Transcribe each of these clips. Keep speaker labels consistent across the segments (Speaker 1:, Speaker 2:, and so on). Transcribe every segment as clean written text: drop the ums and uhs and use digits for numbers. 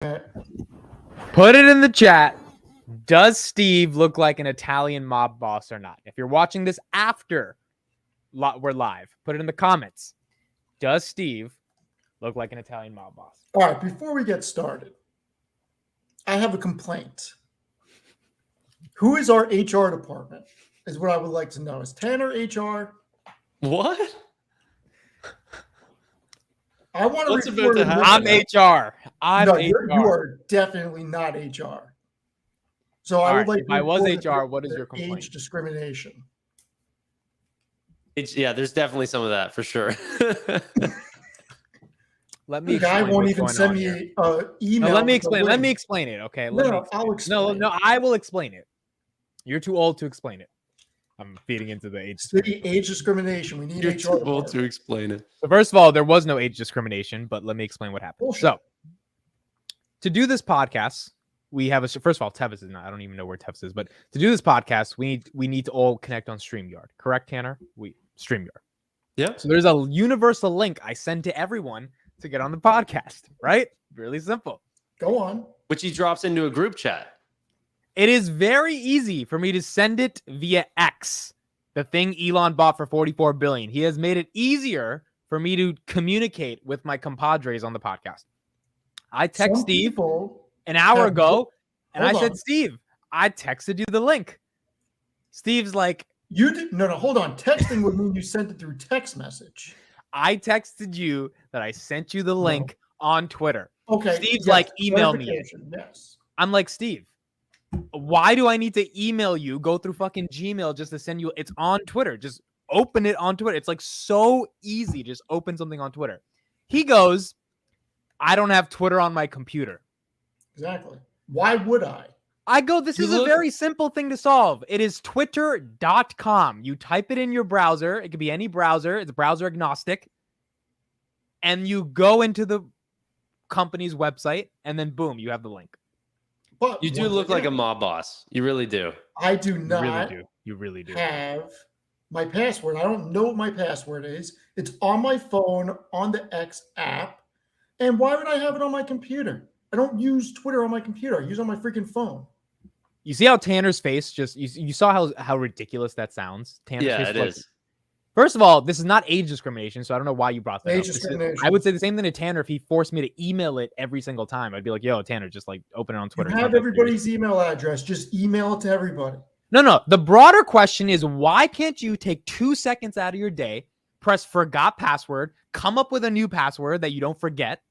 Speaker 1: Put it in the chat. Does Steve look like an Italian mob boss or not? If you're watching this after we're live, put it in the comments. Does Steve look like an Italian mob boss?
Speaker 2: All right, before we get started, I have a complaint. Who is our HR department? Is what I would like to know. Is Tanner HR?
Speaker 3: What?
Speaker 2: I want to
Speaker 3: What's
Speaker 2: report
Speaker 3: about to
Speaker 2: I'm
Speaker 3: happen?
Speaker 1: I'm HR.
Speaker 2: You are definitely not HR. So I would like.
Speaker 1: If I was HR, what is your complaint?
Speaker 2: Age discrimination.
Speaker 3: Yeah, there's definitely some of that for sure.
Speaker 1: Let me.
Speaker 2: The guy won't even send me an email.
Speaker 1: No, let me explain. Let me explain it. Okay.
Speaker 2: I'll explain.
Speaker 1: No, I will explain it. You're too old to explain it. I'm feeding into the age.
Speaker 2: Age discrimination. We need
Speaker 3: You're
Speaker 2: HR
Speaker 3: too old to explain it.
Speaker 1: So first of all, there was no age discrimination, but let me explain what happened.
Speaker 2: Bullshit.
Speaker 1: So, to do this podcast, we have first of all, Tevis is not. I don't even know where Tevis is, but to do this podcast, we need to all connect on StreamYard. Correct, Tanner? StreamYard.
Speaker 3: Yeah.
Speaker 1: So there's a universal link I send to everyone to get on the podcast. Right? Really simple.
Speaker 2: Go on.
Speaker 3: Which he drops into a group chat.
Speaker 1: It is very easy for me to send it via X, the thing Elon bought for $44 billion. He has made it easier for me to communicate with my compadres on the podcast. I text Steve an hour ago, and I said, Steve, I texted you the link. Steve's like,
Speaker 2: you did no, hold on. Texting would mean you sent it through text message.
Speaker 1: I texted you that I sent you the link on Twitter.
Speaker 2: Okay.
Speaker 1: Steve's like, email me it.
Speaker 2: Yes.
Speaker 1: I'm like, Steve, why do I need to email you, go through fucking Gmail just to send you? It's on Twitter. Just open it on Twitter. It's like so easy. Just open something on Twitter. He goes, I don't have Twitter on my computer.
Speaker 2: Exactly. Why would I?
Speaker 1: I go, this is a very simple thing to solve. It is twitter.com. You type it in your browser. It could be any browser. It's browser agnostic. And you go into the company's website, and then boom, you have the link.
Speaker 2: But
Speaker 3: you do look like a mob boss. You really do.
Speaker 2: I do not.
Speaker 1: You really do.
Speaker 2: Have my password. I don't know what my password is. It's on my phone on the X app. And why would I have it on my computer? I don't use Twitter on my computer. I use it on my freaking phone.
Speaker 1: You see how Tanner's face just you saw how ridiculous that sounds? Tanner's face
Speaker 3: it is.
Speaker 1: First of all, this is not age discrimination, so I don't know why you brought that
Speaker 2: age
Speaker 1: up.
Speaker 2: Discrimination.
Speaker 1: I would say the same thing to Tanner if he forced me to email it every single time. I'd be like, yo, Tanner, just like open it on Twitter.
Speaker 2: You have everybody's email address. Just email it to everybody.
Speaker 1: No. The broader question is, why can't you take 2 seconds out of your day, press forgot password, come up with a new password that you don't forget,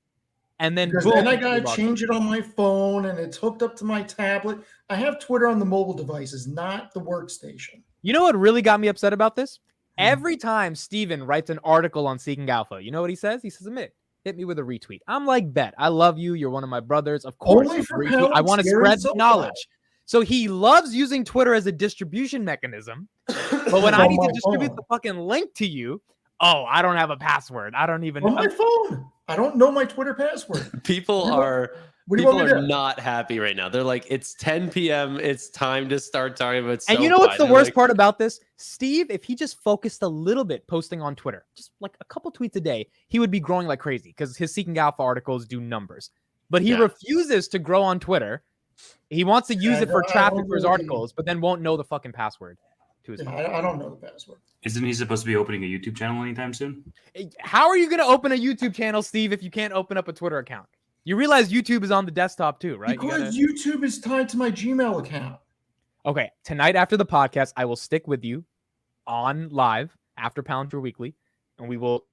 Speaker 1: and then
Speaker 2: boom, then I gotta change it on my phone, and it's hooked up to my tablet. I have Twitter on the mobile devices, not the workstation.
Speaker 1: You know what really got me upset about this? Every time Steven writes an article on Seeking Alpha, you know what he says? He says, Amit, hit me with a retweet. I'm like, bet. I love you. You're one of my brothers. Of course. I want to spread knowledge. So he loves using Twitter as a distribution mechanism. But when I need to distribute the fucking link to you, I don't have a password. I don't even
Speaker 2: know. On my phone. I don't know my Twitter password.
Speaker 3: People are not happy right now. They're like, it's 10 p.m. It's time to start talking about
Speaker 1: And you know what's the worst part about this? Steve, if he just focused a little bit posting on Twitter, just like a couple tweets a day, he would be growing like crazy because his Seeking Alpha articles do numbers. But he refuses to grow on Twitter. He wants to use it for traffic for his articles, but then won't know the fucking password to his phone.
Speaker 2: I don't know the password.
Speaker 4: Isn't he supposed to be opening a YouTube channel anytime soon?
Speaker 1: How are you going to open a YouTube channel, Steve, if you can't open up a Twitter account? You realize YouTube is on the desktop too, right?
Speaker 2: Because YouTube is tied to my Gmail account.
Speaker 1: Okay, tonight after the podcast, I will stick with you on live after Palantir Weekly, and we will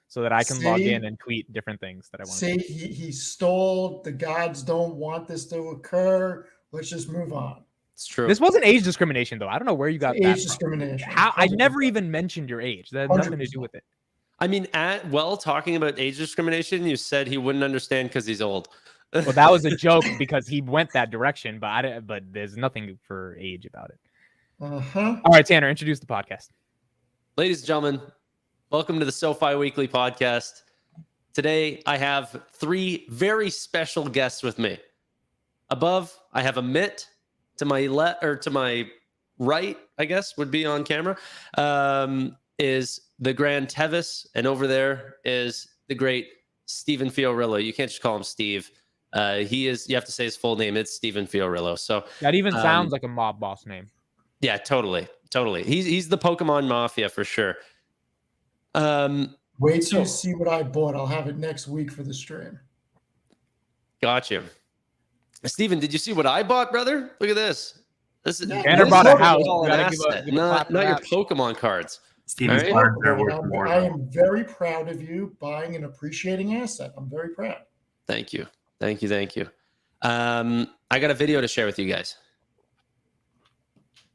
Speaker 1: so that I can log in and tweet different things that I want to
Speaker 2: see. He stole. The gods don't want this to occur. Let's just move on.
Speaker 3: It's true.
Speaker 1: This wasn't age discrimination, though. I don't know where you got that
Speaker 2: age discrimination.
Speaker 1: How I never even mentioned your age. That had nothing to do with it.
Speaker 3: I mean, talking about age discrimination, you said he wouldn't understand because he's old.
Speaker 1: Well, that was a joke because he went that direction, but there's nothing for age about it. All right, Tanner, introduce the podcast.
Speaker 3: Ladies and gentlemen, welcome to the Sofi Weekly podcast. Today, I have 3 very special guests with me. Above, I have Amit. To my to my right, I guess, would be on camera, is the Grand Tevis, and over there is the great Steven Fiorillo. You can't just call him Steve. You have to say his full name. It's Steven Fiorillo. So
Speaker 1: that even sounds like a mob boss name.
Speaker 3: Yeah, totally. He's the Pokemon Mafia for sure.
Speaker 2: Wait till you see what I bought. I'll have it next week for the stream.
Speaker 3: Got you. Steven, did you see what I bought, brother? Look at this.
Speaker 1: Tanner bought a house.
Speaker 3: Not your Pokemon cards.
Speaker 4: Steven's
Speaker 3: Right?
Speaker 4: cards are worth more.
Speaker 2: I am very proud of you buying an appreciating asset. I'm very proud.
Speaker 3: Thank you. I got a video to share with you guys.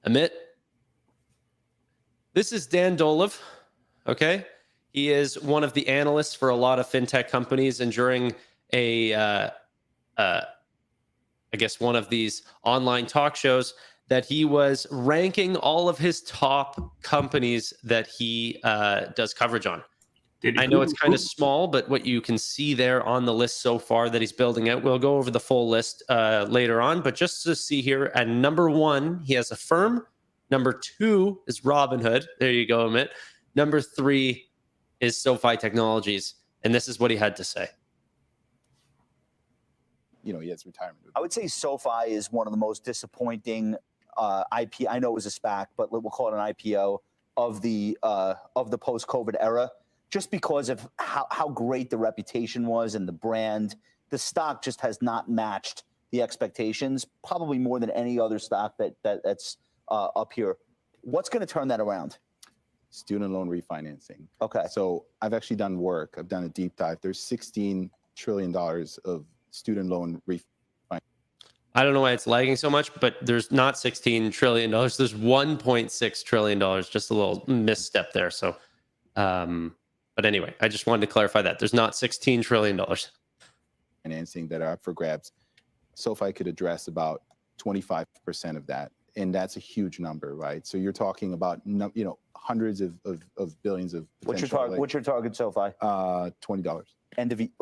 Speaker 3: Amit, this is Dan Dolev. Okay, he is one of the analysts for a lot of fintech companies, and during I guess one of these online talk shows, that he was ranking all of his top companies that he does coverage on. I know it's kind of small, but what you can see there on the list so far that he's building out, we'll go over the full list later on, but just to see here, at number 1, he has Affirm. Number 2 is Robinhood. There you go, Amit. Number 3 is SoFi Technologies, and this is what he had to say.
Speaker 5: He has retirement. I would say SoFi is one of the most disappointing IP. I know it was a SPAC, but we'll call it an IPO of the post-COVID era, just because of how great the reputation was and the brand. The stock just has not matched the expectations, probably more than any other stock that's up here. What's going to turn that around?
Speaker 6: Student loan refinancing.
Speaker 5: Okay.
Speaker 6: So I've actually done work. I've done a deep dive. There's $16 trillion of student loan refinancing.
Speaker 3: I don't know why it's lagging so much, but there's not $16 trillion. There's $1.6 trillion. Just a little misstep there. So, but anyway, I just wanted to clarify that. There's not $16 trillion.
Speaker 6: Financing that are up for grabs. SoFi could address about 25% of that. And that's a huge number, right? So you're talking about, hundreds of billions of potential.
Speaker 5: What's your target, SoFi?
Speaker 6: $20.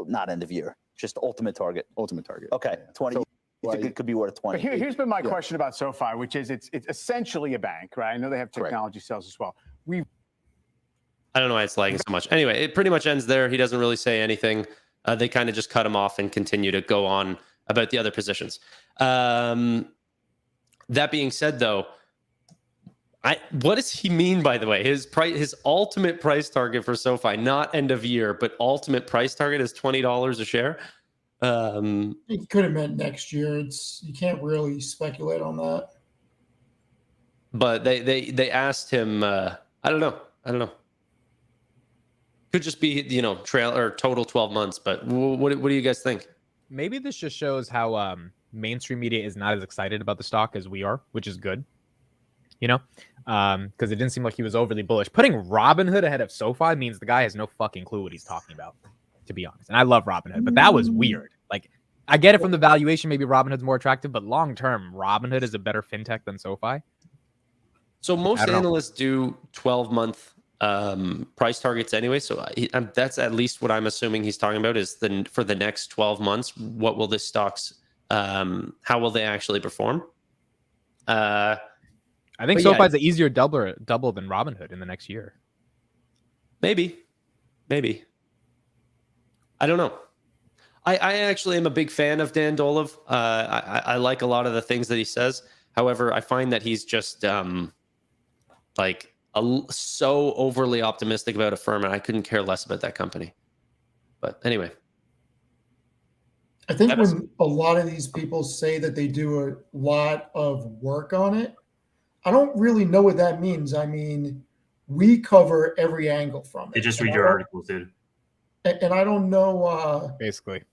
Speaker 5: Not end of year, just ultimate target.
Speaker 6: Ultimate target.
Speaker 5: Okay, 20. So, you think it could be worth 20?
Speaker 7: But here's been my question about SoFi, which is it's essentially a bank, right? I know they have technology sales as well.
Speaker 3: I don't know why it's lagging so much. Anyway, it pretty much ends there. He doesn't really say anything. They kind of just cut him off and continue to go on about the other positions. That being said, though, what does he mean, by the way? His ultimate price target for SoFi, not end of year, but ultimate price target is $20 a share.
Speaker 2: It could have meant next year. You can't really speculate on that.
Speaker 3: But they asked him. I don't know. Could just be trail or total 12 months. But what do you guys think?
Speaker 1: Maybe this just shows how mainstream media is not as excited about the stock as we are, which is good. Because it didn't seem like he was overly bullish. Putting Robinhood ahead of SoFi means the guy has no fucking clue what he's talking about, to be honest. And I love Robinhood, but that was weird. Like, I get it from the valuation. Maybe Robinhood's more attractive, but long term, Robinhood is a better fintech than SoFi.
Speaker 3: So most analysts do 12-month price targets anyway. So that's at least what I'm assuming he's talking about is for the next 12 months. What will this stock's how will they actually perform?
Speaker 1: I think SoFi is an easier double than Robinhood in the next year.
Speaker 3: Maybe. I don't know. I actually am a big fan of Dan Dolev. I like a lot of the things that he says. However, I find that he's just so overly optimistic about Affirm, and I couldn't care less about that company. But anyway.
Speaker 2: I think when a lot of these people say that they do a lot of work on it, I don't really know what that means. I mean, we cover every angle from it.
Speaker 4: They just read your articles, dude.
Speaker 2: And I don't know
Speaker 1: basically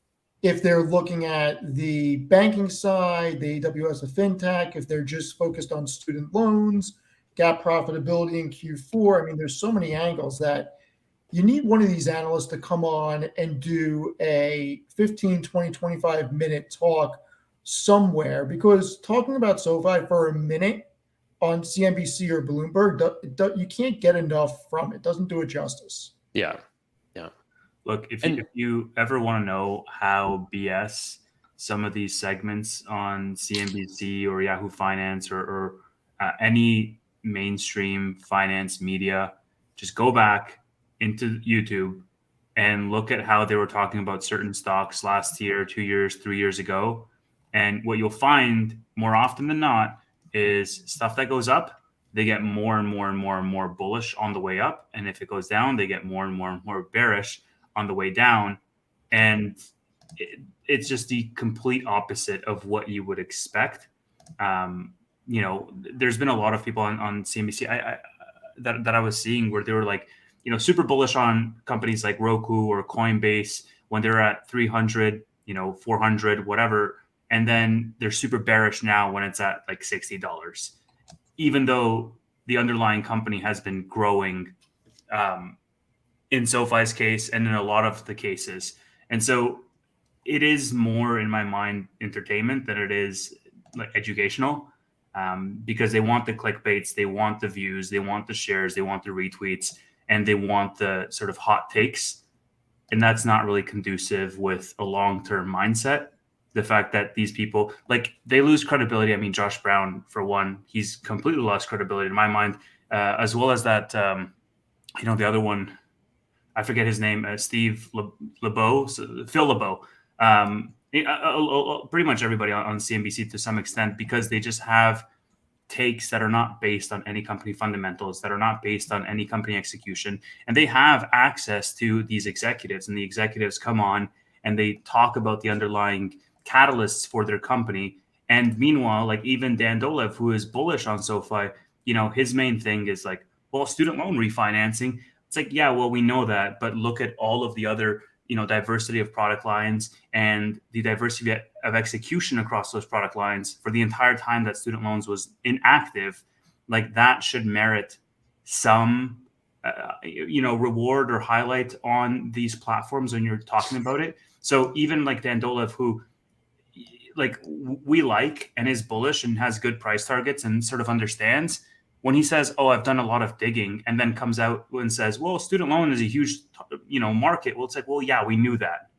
Speaker 2: if they're looking at the banking side, the AWS of fintech, if they're just focused on student loans, gap profitability in Q4. I mean, there's so many angles that you need one of these analysts to come on and do a 15, 20, 25-minute talk somewhere, because talking about SoFi for a minute on CNBC or Bloomberg, you can't get enough from it. It doesn't do it justice.
Speaker 3: Yeah.
Speaker 4: Look, if you ever want to know how BS some of these segments on CNBC or Yahoo Finance or any mainstream finance media, just go back into YouTube and look at how they were talking about certain stocks last year, 2 years, 3 years ago. And what you'll find more often than not is stuff that goes up, they get more and more and more and more bullish on the way up. And if it goes down, they get more and more and more bearish on the way down. And it's just the complete opposite of what you would expect. You know, there's been a lot of people on CNBC that I was seeing where they were like, you know, super bullish on companies like Roku or Coinbase when they're at 300, you know, 400, whatever. And then they're super bearish now when it's at like $60, even though the underlying company has been growing in SoFi's case and in a lot of the cases. And so it is more, in my mind, entertainment than it is like educational, because they want the clickbaits, they want the views, they want the shares, they want the retweets, and they want the sort of hot takes. And that's not really conducive with a long-term mindset. The fact that these people, like, they lose credibility. I mean, Josh Brown, for one, he's completely lost credibility in my mind, as well as that, you know, the other one, I forget his name, Steve LeBeau, Phil LeBeau. Pretty much everybody on CNBC to some extent, because they just have takes that are not based on any company fundamentals, that are not based on any company execution. And they have access to these executives, and the executives come on and they talk about the underlying catalysts for their company. And meanwhile, like even Dan Dolev, who is bullish on SoFi, you know, his main thing is like, well, student loan refinancing. It's like, yeah, well, we know that, but look at all of the other, you know, diversity of product lines and the diversity of execution across those product lines for the entire time that student loans was inactive. Like, that should merit some, you know, reward or highlight on these platforms when you're talking about it. So even like Dan Dolev, who like we like and is bullish and has good price targets and sort of understands, when he says, oh, I've done a lot of digging, and then comes out and says, well, student loan is a huge, you know, market. Well, it's like, well, yeah, we knew that.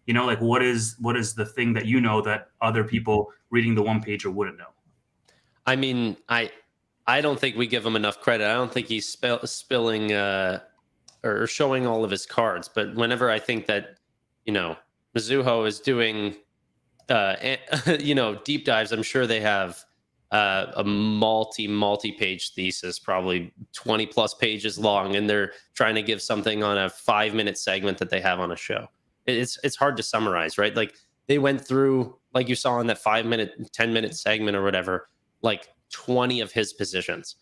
Speaker 4: You know, like what is the thing that you know that other people reading the one pager wouldn't know?
Speaker 3: I mean, I don't think we give him enough credit. I don't think he's spilling or showing all of his cards. But whenever I think that, you know, Mizuho is doing, you know, deep dives, I'm sure they have a multi-page thesis, probably 20 plus pages long, and they're trying to give something on a 5-minute segment that they have on a show. It's hard to summarize, right? Like, they went through, like you saw in that 5-minute, 10-minute segment or whatever, like 20 of his positions.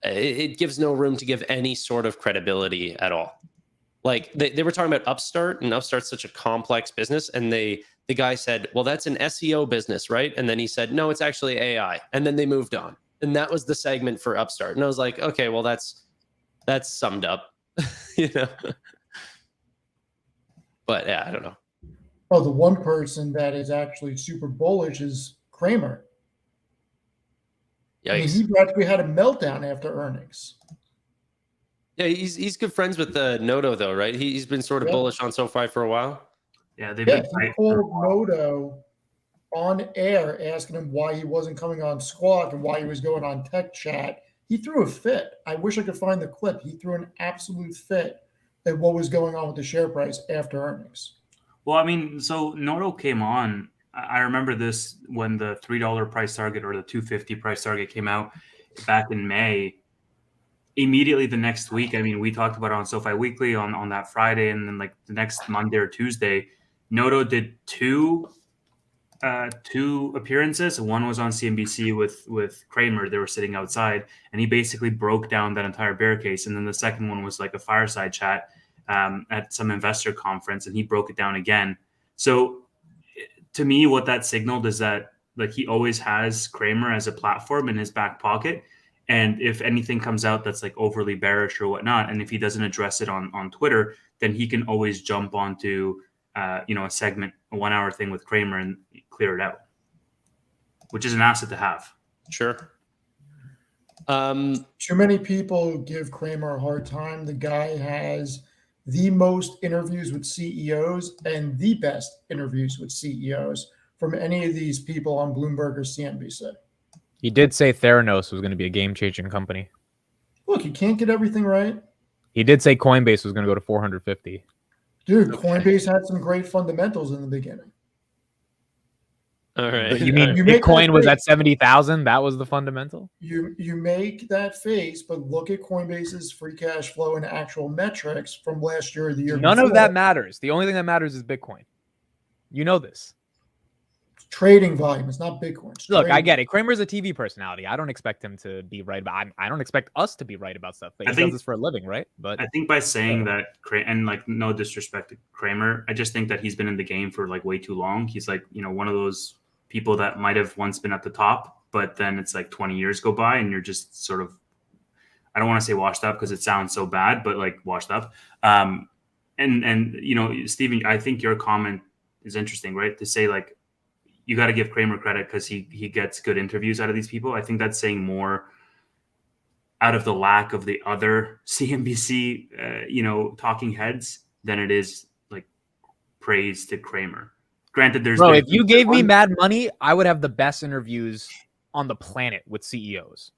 Speaker 3: It gives no room to give any sort of credibility at all. Like, they were talking about Upstart, and Upstart's such a complex business, and the guy said, well, that's an SEO business, right? And then he said, no, it's actually AI. And then they moved on. And that was the segment for Upstart. And I was like, okay, well, that's summed up, you know? But yeah, I don't know.
Speaker 2: Oh, the one person that is actually super bullish is Kramer.
Speaker 3: Yikes.
Speaker 2: I mean, he practically had a meltdown after earnings.
Speaker 3: Yeah, he's good friends with Noto, though, right? He's been sort of bullish on SoFi for a while.
Speaker 4: Yeah,
Speaker 2: He called Noto on air asking him why he wasn't coming on Squawk and why he was going on Tech Chat. He threw a fit. I wish I could find the clip. He threw an absolute fit at what was going on with the share price after earnings.
Speaker 4: Well, I mean, so Noto came on. I remember this when the $3 price target or the $2.50 price target came out back in May. Immediately the next week, I mean, we talked about it on SoFi Weekly on that Friday, and then like the next Monday or Tuesday, Noto did two appearances. One was on CNBC with Kramer. They were sitting outside, and he basically broke down that entire bear case. And then the second one was like a fireside chat at some investor conference, and he broke it down again. So to me, what that signaled is that like he always has Kramer as a platform in his back pocket. And if anything comes out that's like overly bearish or whatnot, and if he doesn't address it on Twitter, then he can always jump onto you know, a segment, a 1 hour thing with Kramer and clear it out, which is an asset to have.
Speaker 3: Sure.
Speaker 2: Too many people give Kramer a hard time. The guy has the most interviews with CEOs and the best interviews with CEOs from any of these people on Bloomberg or CNBC.
Speaker 1: He did say Theranos was going to be a game-changing company.
Speaker 2: Look, you can't get everything right.
Speaker 1: He did say Coinbase was going to go to 450.
Speaker 2: Dude,
Speaker 3: Okay.
Speaker 2: Coinbase had some great fundamentals in the beginning.
Speaker 3: All right.
Speaker 1: You mean
Speaker 2: You make
Speaker 1: Bitcoin
Speaker 2: that
Speaker 1: was
Speaker 2: face.
Speaker 1: at 70,000? That was the fundamental?
Speaker 2: You make that face, but look at Coinbase's free cash flow and actual metrics from last year or the year
Speaker 1: None
Speaker 2: before.
Speaker 1: of that matters. The only thing that matters is Bitcoin. You know this.
Speaker 2: Trading volume. It's not Bitcoin. It's
Speaker 1: Look, I
Speaker 2: trading.
Speaker 1: get it. Kramer's a TV personality. I don't expect him to be right about. I don't expect us to be right about stuff. But
Speaker 4: I
Speaker 1: he
Speaker 4: think-
Speaker 1: does this for a living, right? But
Speaker 4: I think by saying that, and like no disrespect to Kramer, I just think that he's been in the game for like way too long. He's like, one of those people that might have once been at the top, but then it's like 20 years go by and you're just sort of, I don't want to say washed up because it sounds so bad, but like washed up. And Steven, I think your comment is interesting, right? To say like, you got to give Kramer credit because he gets good interviews out of these people. I think that's saying more out of the lack of the other CNBC, talking heads than it is like praise to Kramer. Granted, there's
Speaker 1: bro,
Speaker 4: been
Speaker 1: if you gave me
Speaker 4: one-
Speaker 1: mad money, I would have the best interviews on the planet with CEOs.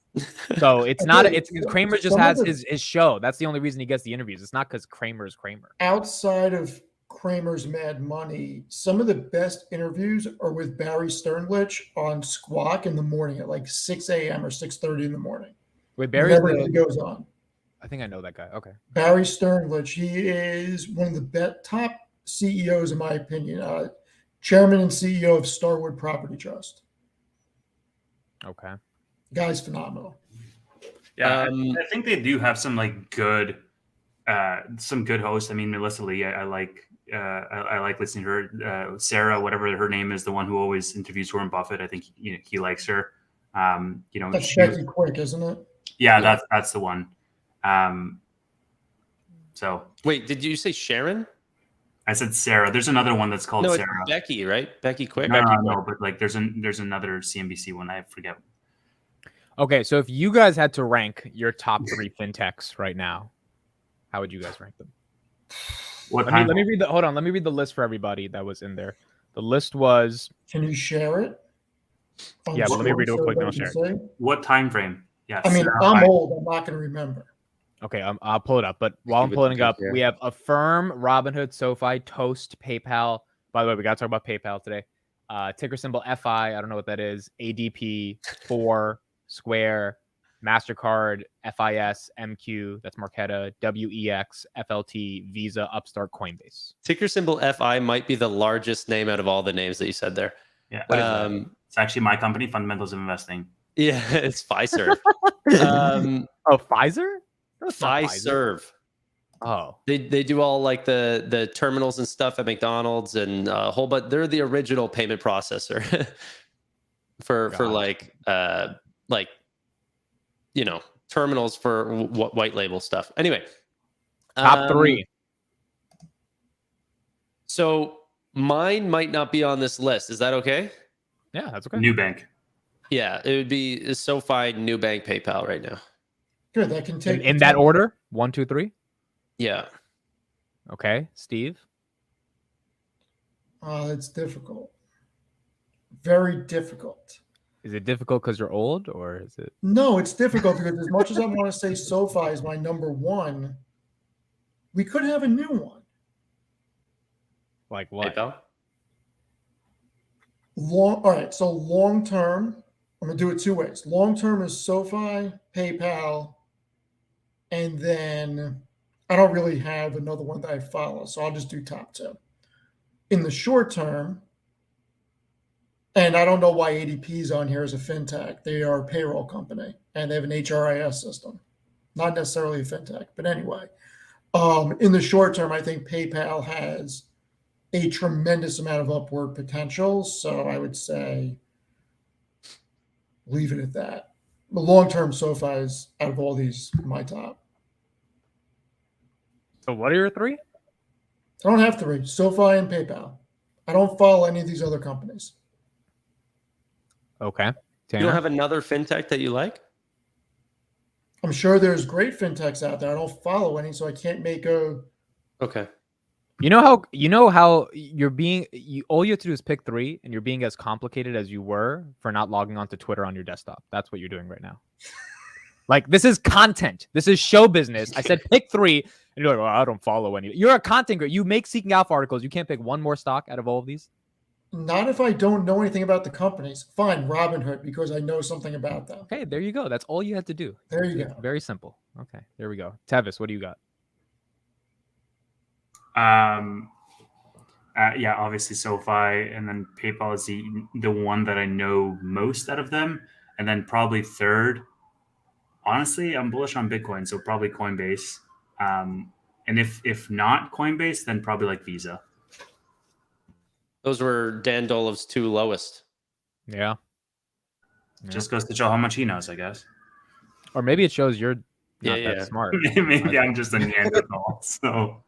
Speaker 1: So it's not.
Speaker 2: Okay,
Speaker 1: It's Kramer just
Speaker 2: some of
Speaker 1: has
Speaker 2: the-
Speaker 1: his show. That's the only reason he gets the interviews. It's not because Kramer's Kramer.
Speaker 2: Outside of Kramer's Mad Money, some of the best interviews are with Barry Sternlich on Squawk in the morning at like 6 a.m. or 6:30 in the morning.
Speaker 1: Wait, Barry's
Speaker 2: Whenever he
Speaker 1: the.
Speaker 2: goes on.
Speaker 1: I think I know that guy. Okay.
Speaker 2: Barry Sternlich, he is one of the top CEOs, in my opinion. Chairman and CEO of Starwood Property Trust.
Speaker 1: Okay.
Speaker 2: Guy's phenomenal.
Speaker 4: Yeah, I think they do have some like good, some good hosts. I mean, Melissa Lee, I like listening to her. Sarah, whatever her name is, the one who always interviews Warren Buffett. I think he likes her.
Speaker 2: That's Becky Quick, isn't it?
Speaker 4: Yeah, that's the one. So
Speaker 3: Wait, did you say Sharon?
Speaker 4: I said Sarah. There's another one that's called
Speaker 3: No,
Speaker 4: Sarah.
Speaker 3: it's Becky, right? Becky Quick.
Speaker 4: No, but like there's another CNBC one. I forget.
Speaker 1: Okay, so if you guys had to rank your top 3 fintechs right now, how would you guys rank them? Let me read the. Hold on, let me read the list for everybody that was in there. The list was.
Speaker 2: Can you share it?
Speaker 1: Yeah, but let me read it real quick, then I'll share it.
Speaker 4: What time frame? Yes.
Speaker 2: I mean, I'm old. I'm not going to remember.
Speaker 1: Okay, I'll pull it up. But while I'm pulling it up, we have Affirm, Robinhood, SoFi, Toast, PayPal. By the way, we got to talk about PayPal today. Ticker symbol FI. I don't know what that is. ADP, 4, Square, MasterCard, FIS, MQ. That's Marqeta, WEX, FLT, Visa, Upstart, Coinbase.
Speaker 3: Ticker symbol FI might be the largest name out of all the names that you said there.
Speaker 4: Yeah. What is that? It's actually my company, Fundamentals of Investing.
Speaker 3: Yeah, it's Fiserv.
Speaker 1: Oh, Pfizer? That's not Pfizer.
Speaker 3: Fiserv.
Speaker 1: Oh,
Speaker 3: They do all like the terminals and stuff at McDonald's and a whole, but they're the original payment processor for terminals for white label stuff. Anyway,
Speaker 1: top 3.
Speaker 3: So mine might not be on this list. Is that okay?
Speaker 1: Yeah, that's okay.
Speaker 4: Nubank.
Speaker 3: Yeah, it would be SoFi, Nubank, PayPal right now.
Speaker 2: Good. That can take
Speaker 1: In that order? 1, 2, 3.
Speaker 3: Yeah.
Speaker 1: Okay, Steve.
Speaker 2: It's difficult. Very difficult.
Speaker 1: Is it difficult because you're old, or is it?
Speaker 2: No, it's difficult because as much as I want to say SoFi is my number 1, we could have a new one.
Speaker 1: Like what?
Speaker 3: PayPal?
Speaker 2: All right, so long term, I'm going to do it 2 ways. Long term is SoFi, PayPal, and then I don't really have another one that I follow, so I'll just do top 2. In the short term, and I don't know why ADP is on here as a fintech. They are a payroll company, and they have an HRIS system. Not necessarily a fintech, but anyway. In the short term, I think PayPal has a tremendous amount of upward potential. So I would say leave it at that. The long-term SoFi is, out of all these, my top.
Speaker 1: So what are your 3?
Speaker 2: I don't have 3. SoFi and PayPal. I don't follow any of these other companies.
Speaker 1: Okay.
Speaker 3: You
Speaker 1: Tanner?
Speaker 3: don't have another fintech that you like?
Speaker 2: I'm sure there's great fintechs out there. I don't follow any, so I can't make a.
Speaker 3: Okay.
Speaker 1: You know how you're being. All you have to do is pick 3, and you're being as complicated as you were for not logging onto Twitter on your desktop. That's what you're doing right now. Like, this is content. This is show business. I said pick 3, And you're like, well, I don't follow any. You're a content creator. You make Seeking Alpha articles. You can't pick one more stock out of all of these.
Speaker 2: Not if I don't know anything about the companies. Fine, Robinhood, because I know something about them.
Speaker 1: Okay, there you go. That's all you had to do.
Speaker 2: There you
Speaker 1: It's
Speaker 2: go.
Speaker 1: very simple. Okay, there we go. Tavis, what do you got?
Speaker 4: Yeah, obviously SoFi, and then PayPal is the one that I know most out of them, and then probably third. Honestly, I'm bullish on Bitcoin, so probably Coinbase. And if not Coinbase, then probably like Visa.
Speaker 3: Those were Dan Dolev's 2 lowest.
Speaker 1: Yeah.
Speaker 4: Just goes to show how much he knows, I guess.
Speaker 1: Or maybe it shows you're not
Speaker 3: Yeah.
Speaker 1: that smart.
Speaker 4: Maybe I'm just a Neanderthal. So,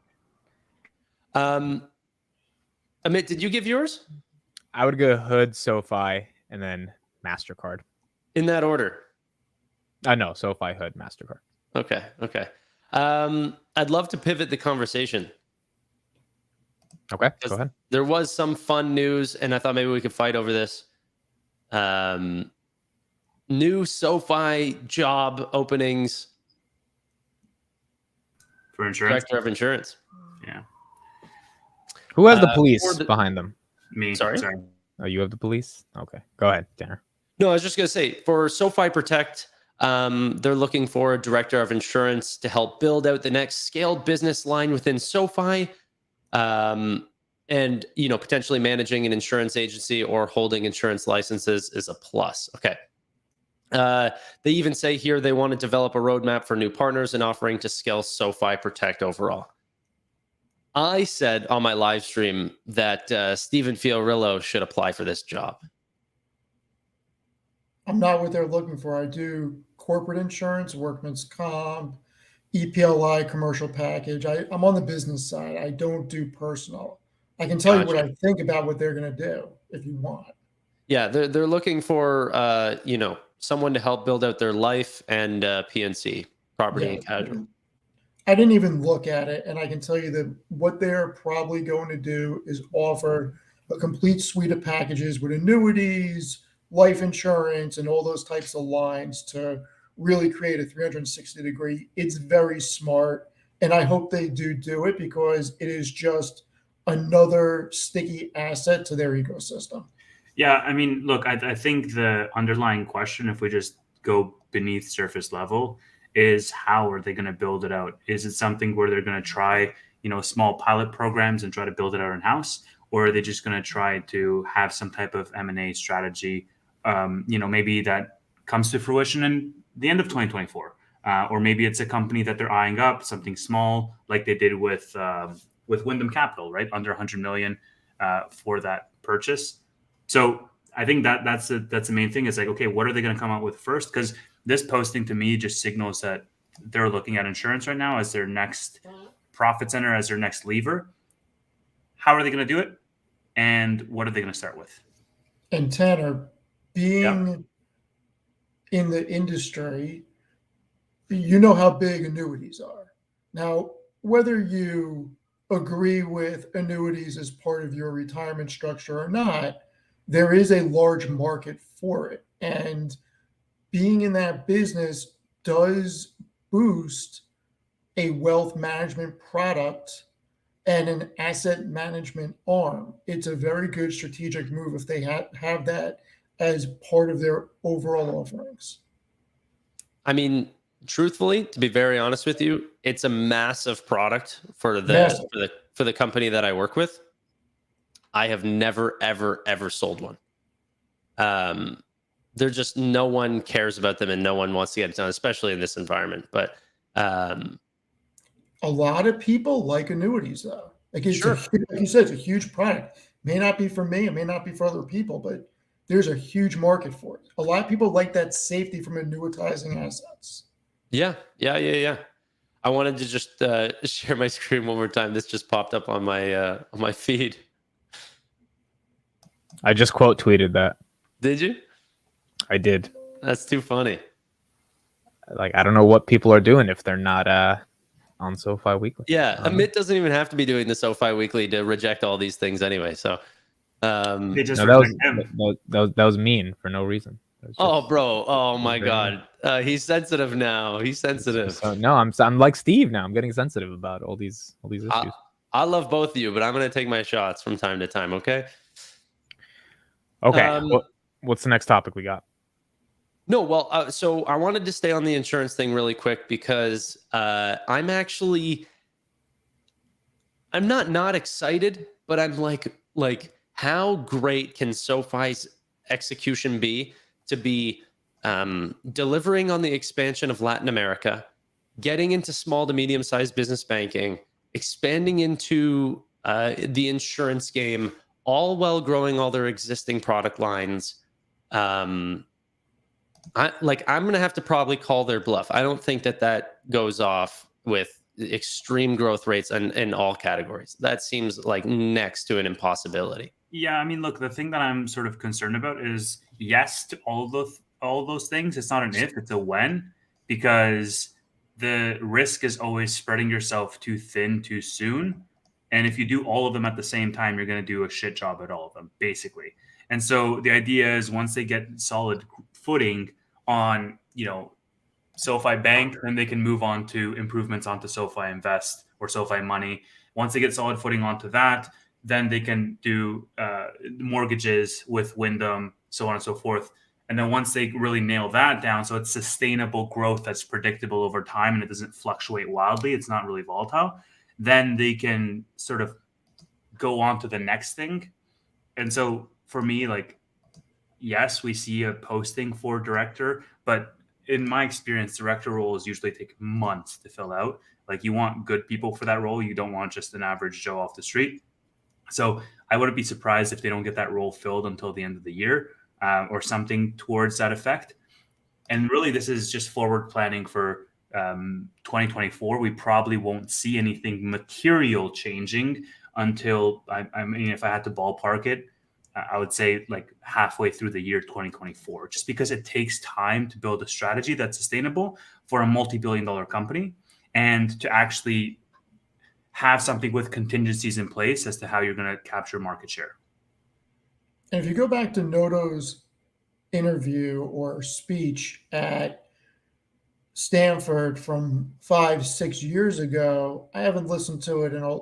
Speaker 3: Amit, did you give yours?
Speaker 1: I would go Hood, SoFi, and then MasterCard.
Speaker 3: In that order?
Speaker 1: No, SoFi, Hood, MasterCard.
Speaker 3: Okay. I'd love to pivot the conversation.
Speaker 1: Okay, go ahead.
Speaker 3: There was some fun news, and I thought maybe we could fight over this. New SoFi job openings.
Speaker 4: for insurance,
Speaker 3: Director of Insurance.
Speaker 4: yeah,
Speaker 1: Who has the police
Speaker 3: for the-
Speaker 1: behind them?
Speaker 4: me.
Speaker 3: Sorry?
Speaker 1: Oh, you have the police? Okay, go ahead, Tanner.
Speaker 3: No, I was just going to say, for SoFi Protect, they're looking for a director of insurance to help build out the next scaled business line within SoFi, and potentially managing an insurance agency or holding insurance licenses is a plus. Okay. They even say here they want to develop a roadmap for new partners and offering to scale SoFi Protect overall. I said on my live stream that Stephen Fiorillo should apply for this job.
Speaker 2: I'm not what they're looking for. I do corporate insurance, workman's comp, EPLI, commercial package. I'm on the business side. I don't do personal. I can tell you what I think about what they're going to do if you want.
Speaker 3: Yeah, they're looking for someone to help build out their life and PNC, property and casualty.
Speaker 2: I didn't even look at it, and I can tell you that what they're probably going to do is offer a complete suite of packages with annuities, life insurance, and all those types of lines to really create a 360-degree. It's very smart, and I hope they do it because it is just another sticky asset to their ecosystem.
Speaker 4: Yeah, I mean, look, I think the underlying question, if we just go beneath surface level, is how are they going to build it out? Is it something where they're going to try, small pilot programs and try to build it out in-house? Or are they just going to try to have some type of M&A strategy, maybe that comes to fruition in the end of 2024? Or maybe it's a company that they're eyeing up, something small, like they did with Wyndham Capital, right? Under 100 million for that purchase. So I think that's the main thing is like, okay, what are they going to come out with first? Because this posting to me just signals that they're looking at insurance right now as their next profit center, as their next lever. How are they going to do it? And what are they going to start with?
Speaker 2: And Tanner, being in the industry, you know how big annuities are. Now, whether you agree with annuities as part of your retirement structure or not, there is a large market for it. And being in that business does boost a wealth management product and an asset management arm. It's a very good strategic move if they have that as part of their overall offerings.
Speaker 3: I mean, truthfully, to be very honest with you, it's a massive product for the company that I work with. I have never, ever sold one. They're just, no one cares about them and no one wants to get it done, especially in this environment. But
Speaker 2: a lot of people like annuities, though. Like,
Speaker 3: Sure.
Speaker 2: like you said, it's a huge product. May not be for me, it may not be for other people, but there's a huge market for it. A lot of people like that safety from annuitizing assets.
Speaker 3: Yeah. I wanted to just share my screen one more time. This just popped up on my feed.
Speaker 1: I just quote tweeted that.
Speaker 3: Did you?
Speaker 1: I did.
Speaker 3: That's too funny.
Speaker 1: Like, I don't know what people are doing if they're not on SoFi Weekly.
Speaker 3: Yeah, Amit doesn't even have to be doing the SoFi Weekly to reject all these things anyway. So
Speaker 4: They just
Speaker 1: that
Speaker 4: reject him.
Speaker 1: was mean for no reason.
Speaker 3: Oh, bro. Oh my God. He's sensitive now. He's sensitive.
Speaker 1: So, no, I'm like Steve now. I'm getting sensitive about all these issues.
Speaker 3: I love both of you, but I'm gonna take my shots from time to time. Okay.
Speaker 1: Okay. What's the next topic we got?
Speaker 3: No, well, so I wanted to stay on the insurance thing really quick because I'm not excited, but I'm like how great can SoFi's execution be to be delivering on the expansion of Latin America, getting into small to medium sized business banking, expanding into the insurance game, all while growing all their existing product lines. I'm gonna have to probably call their bluff. I don't think that goes off with extreme growth rates in all categories. That seems like next to an impossibility.
Speaker 4: Yeah, I mean, look, the thing that I'm sort of concerned about is yes to all those things. It's not an if, it's a when, because the risk is always spreading yourself too thin too soon. And if you do all of them at the same time, you're going to do a shit job at all of them, basically. And so the idea is once they get solid footing on, SoFi Bank, then they can move on to improvements onto SoFi Invest or SoFi Money. Once they get solid footing onto that, then they can do mortgages with Wyndham, so on and so forth. And then once they really nail that down, so it's sustainable growth that's predictable over time and it doesn't fluctuate wildly, it's not really volatile, then they can sort of go on to the next thing. And so for me, yes, we see a posting for director, but in my experience, director roles usually take months to fill out. Like, you want good people for that role. You don't want just an average Joe off the street. So I wouldn't be surprised if they don't get that role filled until the end of the year or something towards that effect. And really, this is just forward planning for 2024. We probably won't see anything material changing until, I mean, if I had to ballpark it, I would say like halfway through the year 2024, just because it takes time to build a strategy that's sustainable for a multi-billion-dollar company and to actually have something with contingencies in place as to how you're going to capture market share.
Speaker 2: And if you go back to Noto's interview or speech at Stanford from 5-6 years ago, I haven't listened to it in a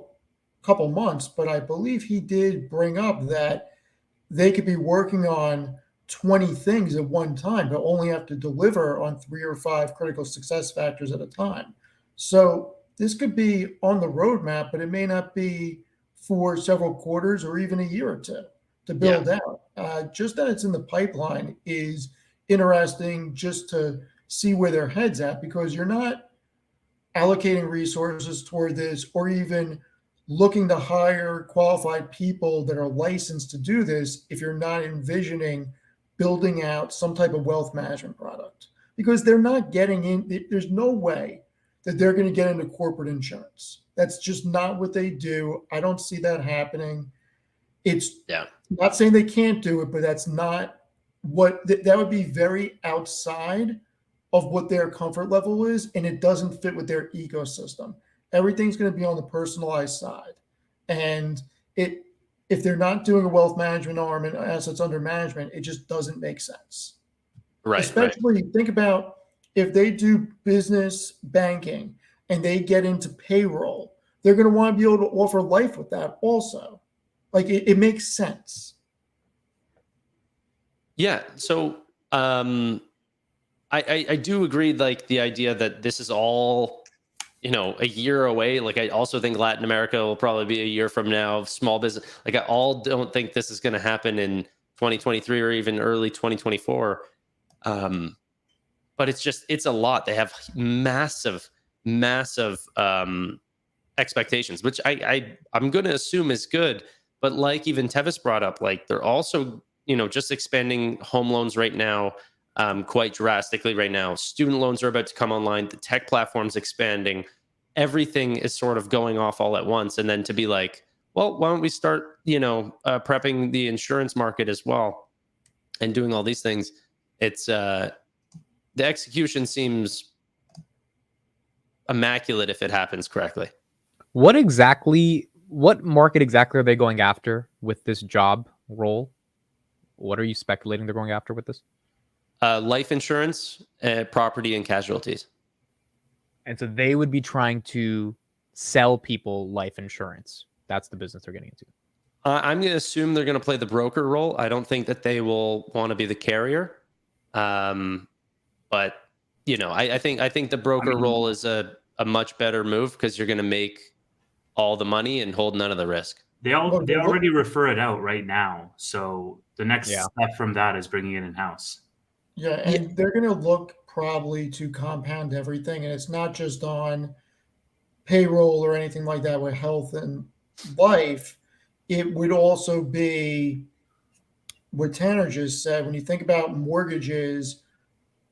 Speaker 2: couple months, but I believe he did bring up that they could be working on 20 things at one time, but only have to deliver on 3 or 5 critical success factors at a time. So this could be on the roadmap, but it may not be for several quarters or even a year or two to build out. Just that it's in the pipeline is interesting just to see where their head's at, because you're not allocating resources toward this or even looking to hire qualified people that are licensed to do this if you're not envisioning building out some type of wealth management product, because they're not getting in. There's no way that they're going to get into corporate insurance. That's just not what they do. I don't see that happening. It's not saying they can't do it, but that's not what that would be very outside of what their comfort level is, and it doesn't fit with their ecosystem. Everything's going to be on the personalized side. And if they're not doing a wealth management arm and assets under management, it just doesn't make sense.
Speaker 3: Right.
Speaker 2: Especially think about if they do business banking and they get into payroll, they're going to want to be able to offer life with that also. Like it makes sense.
Speaker 3: Yeah. So I do agree, like the idea that this is all, a year away. Like, I also think Latin America will probably be a year from now. Small business, like, I don't think this is going to happen in 2023 or even early 2024. But it's a lot. They have massive expectations, which I'm going to assume is good. But like even Tevis brought up, like, they're also, just expanding home loans right now. Quite drastically right now. Student loans are about to come online. The tech platform's expanding. Everything is sort of going off all at once. And then to be like, well, why don't we start, prepping the insurance market as well and doing all these things? It's the execution seems immaculate if it happens correctly.
Speaker 1: What market exactly are they going after with this job role? What are you speculating they're going after with this?
Speaker 3: Life insurance, property, and casualties.
Speaker 1: And so they would be trying to sell people life insurance. That's the business they're getting into.
Speaker 3: I'm going to assume they're going to play the broker role. I don't think that they will want to be the carrier. But you know, I think the broker role is a much better move because you're going to make all the money and hold none of the risk.
Speaker 4: They already refer it out right now. So the next step from that is bringing it in-house.
Speaker 2: Yeah, and they're going to look probably to compound everything. And it's not just on payroll or anything like that with health and life. It would also be what Tanner just said. When you think about mortgages,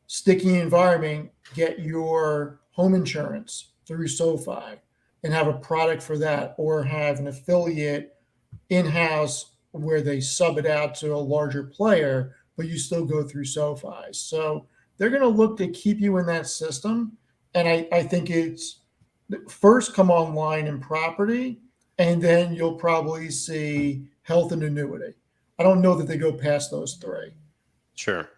Speaker 2: sticky environment, get your home insurance through SoFi and have a product for that, or have an affiliate in-house where they sub it out to a larger player, but you still go through SoFi. So they're going to look to keep you in that system. And I think it's first come online in property, and then you'll probably see health and annuity. I don't know that they go past those three.
Speaker 3: Sure.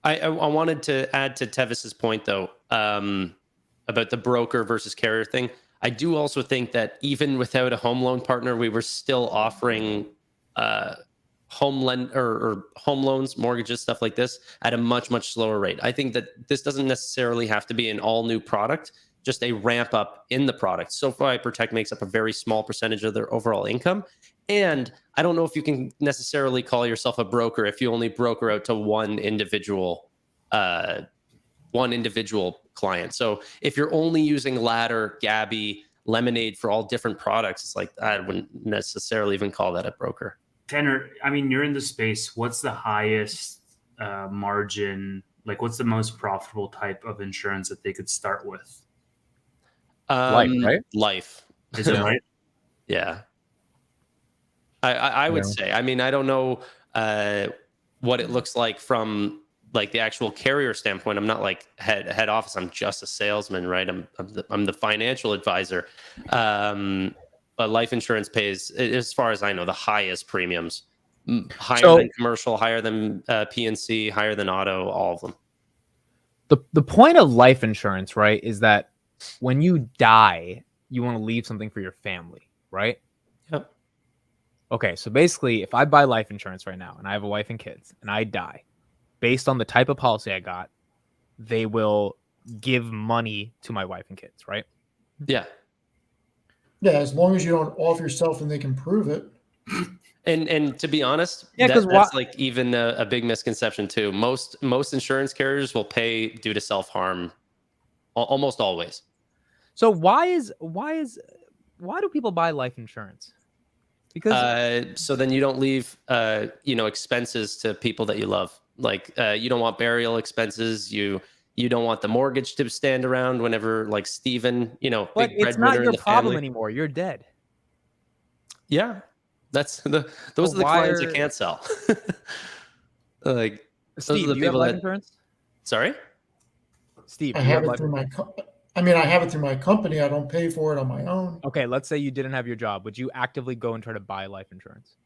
Speaker 3: I wanted to add to Tevis's point, though, about the broker versus carrier thing. I do also think that even without a home loan partner, we were still offering home loans, mortgages, stuff like this at a much, much slower rate. I think that this doesn't necessarily have to be an all new product, just a ramp up in the product. SoFi Protect makes up a very small percentage of their overall income. And I don't know if you can necessarily call yourself a broker if you only broker out to one individual client. So if you're only using Ladder, Gabby, Lemonade for all different products, it's like, I wouldn't necessarily even call that a broker.
Speaker 4: Tanner, I mean, you're in the space. What's the highest margin? Like, what's the most profitable type of insurance that they could start with?
Speaker 1: Life, right?
Speaker 3: Life.
Speaker 4: Is it right?
Speaker 3: Yeah. I would say. I mean, I don't know what it looks like from like the actual carrier standpoint. I'm not like head office. I'm just a salesman, right? I'm the financial advisor. But life insurance pays, as far as I know, the highest premiums, higher than commercial, higher than PNC, higher than auto, all of them.
Speaker 1: The point of life insurance, right, is that when you die, you want to leave something for your family, right?
Speaker 3: Yep.
Speaker 1: Okay, so basically, if I buy life insurance right now and I have a wife and kids and I die, based on the type of policy I got, they will give money to my wife and kids, right?
Speaker 3: Yeah.
Speaker 2: Yeah, as long as you don't off yourself and they can prove it.
Speaker 3: And to be honest,
Speaker 1: yeah,
Speaker 3: that's like even a big misconception too. Most insurance carriers will pay due to self-harm almost always.
Speaker 1: So why do people buy life insurance? Because
Speaker 3: so then you don't leave expenses to people that you love. Like you don't want burial expenses. You don't want the mortgage to stand around whenever like Steven,
Speaker 1: but
Speaker 3: big
Speaker 1: it's not your problem
Speaker 3: family.
Speaker 1: anymore. You're dead.
Speaker 3: Yeah. Those are the clients you can't sell. Like
Speaker 1: Steve, do you have life insurance?
Speaker 3: Sorry?
Speaker 1: Steve,
Speaker 2: I have it through my company. I don't pay for it on my own.
Speaker 1: Okay, let's say you didn't have your job. Would you actively go and try to buy life insurance?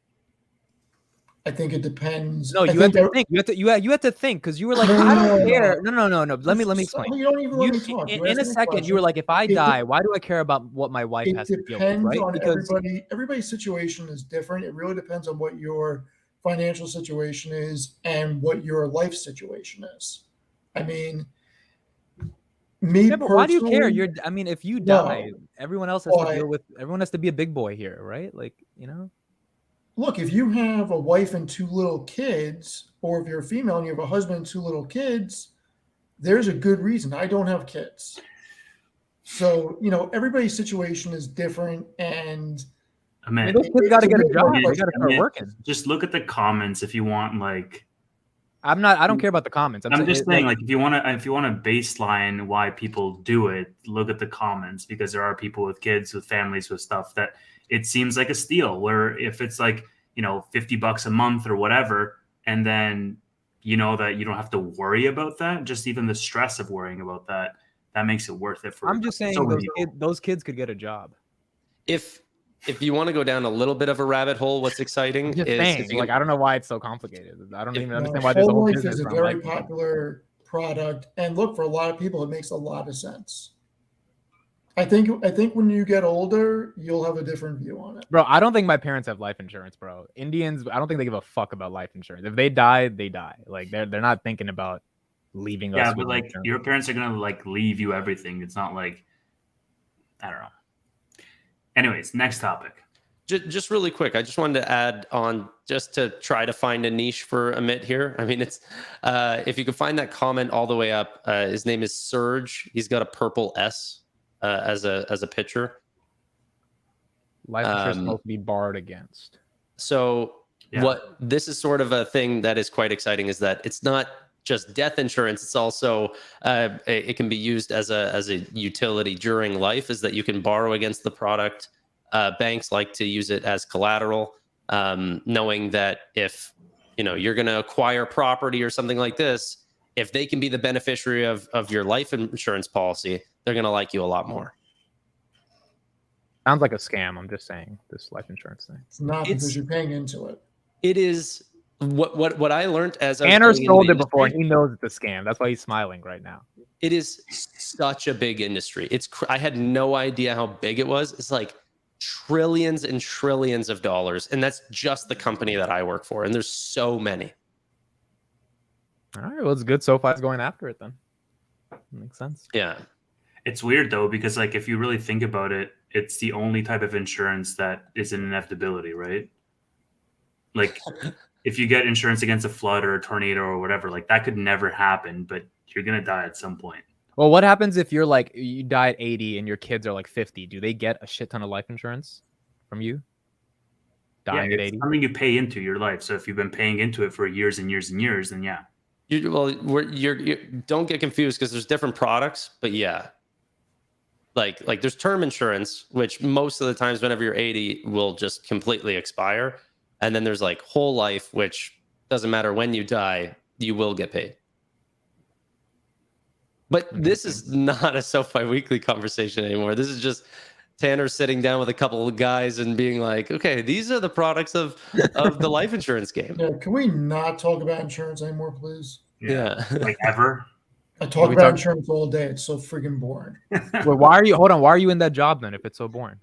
Speaker 2: I think it depends.
Speaker 1: No, you have to think. You have to think because you were like, I don't care. No. Let me explain.
Speaker 2: You don't even let me talk.
Speaker 1: In a second, you were like, if I die, why do I care about what my wife has to deal with?
Speaker 2: It
Speaker 1: Right?
Speaker 2: depends on
Speaker 1: Because
Speaker 2: everybody's situation is different. It really depends on what your financial situation is and what your life situation is. I mean,
Speaker 1: but why do you care? If you die, everyone else has to deal with. Everyone has to be a big boy here, right? Like,
Speaker 2: Look, if you have a wife and 2 little kids, or if you're a female and you have a husband and 2 little kids, there's a good reason. I don't have kids. So, everybody's situation is different. And
Speaker 1: those kids got to get a job. They got to start working.
Speaker 4: Just look at the comments if you want, like.
Speaker 1: I don't care about the comments.
Speaker 4: I'm just saying, like, if you want to baseline why people do it, look at the comments, because there are people with kids, with families, with stuff that it seems like a steal, where if it's like, $50 a month or whatever, and then that you don't have to worry about that, just even the stress of worrying about that makes it worth it.
Speaker 1: I'm just saying those kids could get a job.
Speaker 3: If if you want to go down a little bit of a rabbit hole, what's exciting
Speaker 1: I'm just
Speaker 3: is
Speaker 1: saying,
Speaker 3: if you
Speaker 1: like,
Speaker 3: can,
Speaker 1: I don't know why it's so complicated. I don't even
Speaker 2: No,
Speaker 1: understand why there's a whole
Speaker 2: life
Speaker 1: business
Speaker 2: is a
Speaker 1: around
Speaker 2: very
Speaker 1: life insurance.
Speaker 2: popular product, and look, for a lot of people, it makes a lot of sense. I think when you get older, you'll have a different view on it.
Speaker 1: Bro, I don't think my parents have life insurance, bro. Indians, I don't think they give a fuck about life insurance. If they die, they die. Like they're not thinking about leaving us.
Speaker 4: Yeah,
Speaker 1: with
Speaker 4: but like
Speaker 1: insurance.
Speaker 4: your parents are gonna like leave you everything. It's not like I don't know. Anyways, next topic.
Speaker 3: just really quick, I just wanted to add on just to try to find a niche for Amit here. I mean, it's if you could find that comment all the way up, his name is Surge. He's got a purple S as a picture.
Speaker 1: Life insurance is supposed to be barred against.
Speaker 3: So
Speaker 4: Yeah.
Speaker 3: what this is sort of a thing that is quite exciting is that it's not just death insurance. It's also it can be used as a utility during life. Is that you can borrow against the product. Banks like to use it as collateral, knowing that if you're going to acquire property or something like this, if they can be the beneficiary of your life insurance policy, they're going to like you a lot more.
Speaker 1: Sounds like a scam. I'm just saying, this life insurance thing.
Speaker 2: It's not because you're paying into it.
Speaker 3: It is what I learned as I was
Speaker 1: Tanner
Speaker 3: getting into
Speaker 1: sold
Speaker 3: the
Speaker 1: it before.
Speaker 3: industry.
Speaker 1: He knows it's a scam. That's why he's smiling right now.
Speaker 3: It is such a big industry. I had no idea how big it was. It's like trillions and trillions of dollars, and that's just the company that I work for. And there's so many.
Speaker 1: All right, well, it's good. SoFi's going after it then. Makes sense.
Speaker 3: Yeah.
Speaker 4: It's weird though, because like if you really think about it, it's the only type of insurance that is an inevitability, right? Like if you get insurance against a flood or a tornado or whatever, like that could never happen, but you're gonna die at some point.
Speaker 1: Well, what happens if you're like you die at 80 and your kids are like 50? Do they get a shit ton of life insurance from you? Dying at
Speaker 4: it's
Speaker 1: 80?
Speaker 4: something you pay into your life. So if you've been paying into it for years and years and years, then yeah.
Speaker 3: You don't get confused because there's different products, but yeah. Like there's term insurance, which most of the times whenever you're 80 will just completely expire. And then there's like whole life, which doesn't matter when you die, you will get paid. But this is not a SoFi Weekly conversation anymore. This is just Tanner sitting down with a couple of guys and being like, okay, these are the products of the life insurance game.
Speaker 2: Yeah, can we not talk about insurance anymore, please?
Speaker 3: Yeah.
Speaker 4: Like ever.
Speaker 2: I talk about insurance all day. It's so freaking boring.
Speaker 1: Well, why are you in that job then if it's so boring?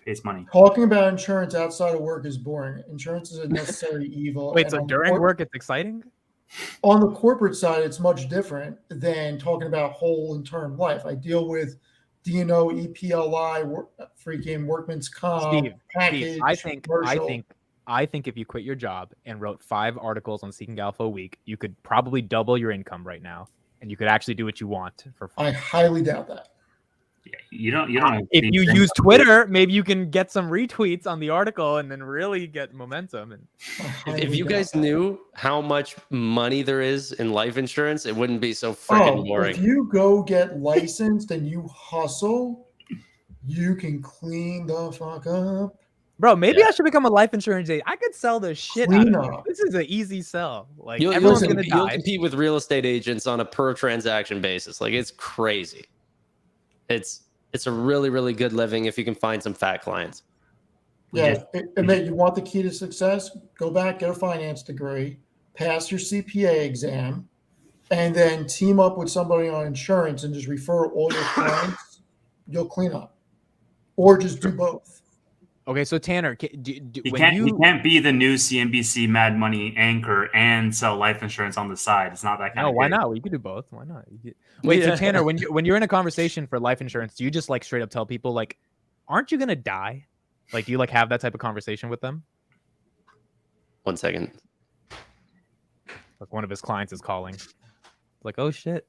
Speaker 4: Pays money.
Speaker 2: Talking about insurance outside of work is boring. Insurance is a necessary evil.
Speaker 1: Wait,
Speaker 2: and
Speaker 1: so
Speaker 2: on
Speaker 1: during
Speaker 2: the
Speaker 1: work it's exciting?
Speaker 2: on the corporate side, it's much different than talking about whole and term life. I deal with D&O, EPLI, freaking workman's comp, package.
Speaker 1: I think if you quit your job and wrote 5 articles on Seeking Alpha a week, you could probably double your income right now, and you could actually do what you want for fun.
Speaker 2: I highly doubt that.
Speaker 4: Yeah, you don't.
Speaker 1: If you use Twitter, maybe you can get some retweets on the article and then really get momentum. And
Speaker 3: if you guys knew how much money there is in life insurance, it wouldn't be so freaking boring.
Speaker 2: If you go get licensed and you hustle, you can clean the fuck up.
Speaker 1: Bro, maybe I should become a life insurance agent. I could sell the shit out of it. This is an easy sell. Like everyone's gonna die.
Speaker 3: You'll compete with real estate agents on a per transaction basis. Like it's crazy. It's a really, really good living if you can find some fat clients.
Speaker 2: Yeah, and mate, you want the key to success? Go back, get a finance degree, pass your CPA exam, and then team up with somebody on insurance and just refer all your clients. You'll clean up, or just do both.
Speaker 1: Okay, so Tanner,
Speaker 4: he can't be the new CNBC Mad Money anchor and sell life insurance on the side. It's not that kind of.
Speaker 1: No, why not? You could do both. Why not? Wait, so Tanner, when you're in a conversation for life insurance, do you just like straight up tell people like, "Aren't you gonna die?" Like, do you like have that type of conversation with them?
Speaker 3: 1 second.
Speaker 1: Like one of his clients is calling. Like, oh shit,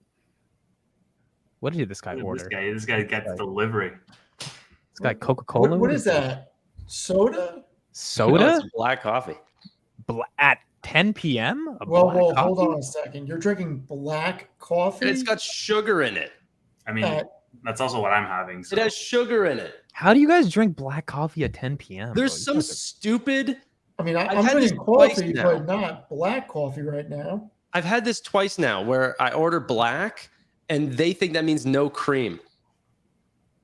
Speaker 1: what did this guy order?
Speaker 4: This guy got delivery.
Speaker 1: This guy Coca-Cola.
Speaker 2: What is that? Soda?
Speaker 3: No, it's black coffee.
Speaker 1: At 10 p.m.
Speaker 2: Well, hold on a second. You're drinking black coffee?
Speaker 3: It's got sugar in it.
Speaker 4: I mean, that's also what I'm having. So.
Speaker 3: It has sugar in it.
Speaker 1: How do you guys drink black coffee at 10 p.m.?
Speaker 3: There's some stupid.
Speaker 2: I mean, I'm drinking coffee, but not black coffee right now.
Speaker 3: I've had this twice now where I order black and they think that means no cream.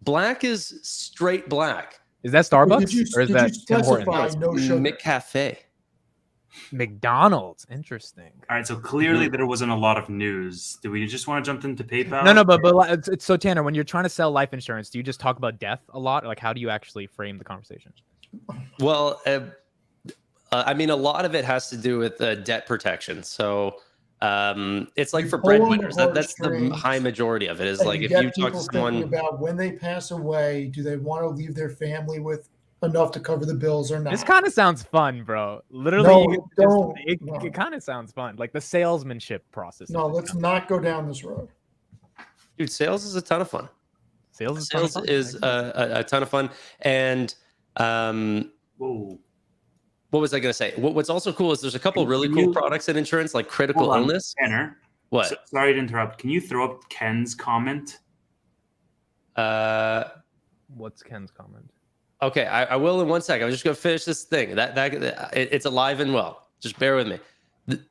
Speaker 3: Black is straight black.
Speaker 1: Is that
Speaker 2: Did
Speaker 1: Starbucks
Speaker 2: you,
Speaker 1: or is
Speaker 2: did
Speaker 1: that
Speaker 2: you
Speaker 1: Tim
Speaker 2: specify
Speaker 1: Hortons?
Speaker 2: no sugar?
Speaker 3: McCafe.
Speaker 1: McDonald's. Interesting.
Speaker 4: All right, so clearly there wasn't a lot of news. Do we just want to jump into PayPal?
Speaker 1: No, but it's so Tanner, when you're trying to sell life insurance, do you just talk about death a lot? Like, how do you actually frame the conversation?
Speaker 3: Well, I mean, a lot of it has to do with debt protection. So it's like
Speaker 2: You
Speaker 3: for
Speaker 2: pull on the
Speaker 3: breadwinners, that's the
Speaker 2: heartstrings,
Speaker 3: high majority of it. Is
Speaker 2: and
Speaker 3: like
Speaker 2: you
Speaker 3: if
Speaker 2: get
Speaker 3: you talk to
Speaker 2: people thinking
Speaker 3: someone,
Speaker 2: about when they pass away, do they want to leave their family with enough to cover the bills or not?
Speaker 1: This kind of sounds fun, bro. Literally,
Speaker 2: No,
Speaker 1: you
Speaker 2: don't.
Speaker 1: it
Speaker 2: No.
Speaker 1: kind of sounds fun. Like the salesmanship process.
Speaker 2: No, let's not go down this road.
Speaker 3: dude, sales is a ton of fun.
Speaker 1: Sales is
Speaker 3: Sales is a ton of fun. And
Speaker 4: Whoa.
Speaker 3: what was I going to say? What's also cool is there's a couple really cool products in insurance, like critical
Speaker 4: Hold on,
Speaker 3: illness.
Speaker 4: Tanner.
Speaker 3: What?
Speaker 4: Sorry to interrupt. Can you throw up Ken's comment?
Speaker 1: What's Ken's comment?
Speaker 3: Okay, I will in 1 second. I'm just going to finish this thing. It's alive and well. Just bear with me,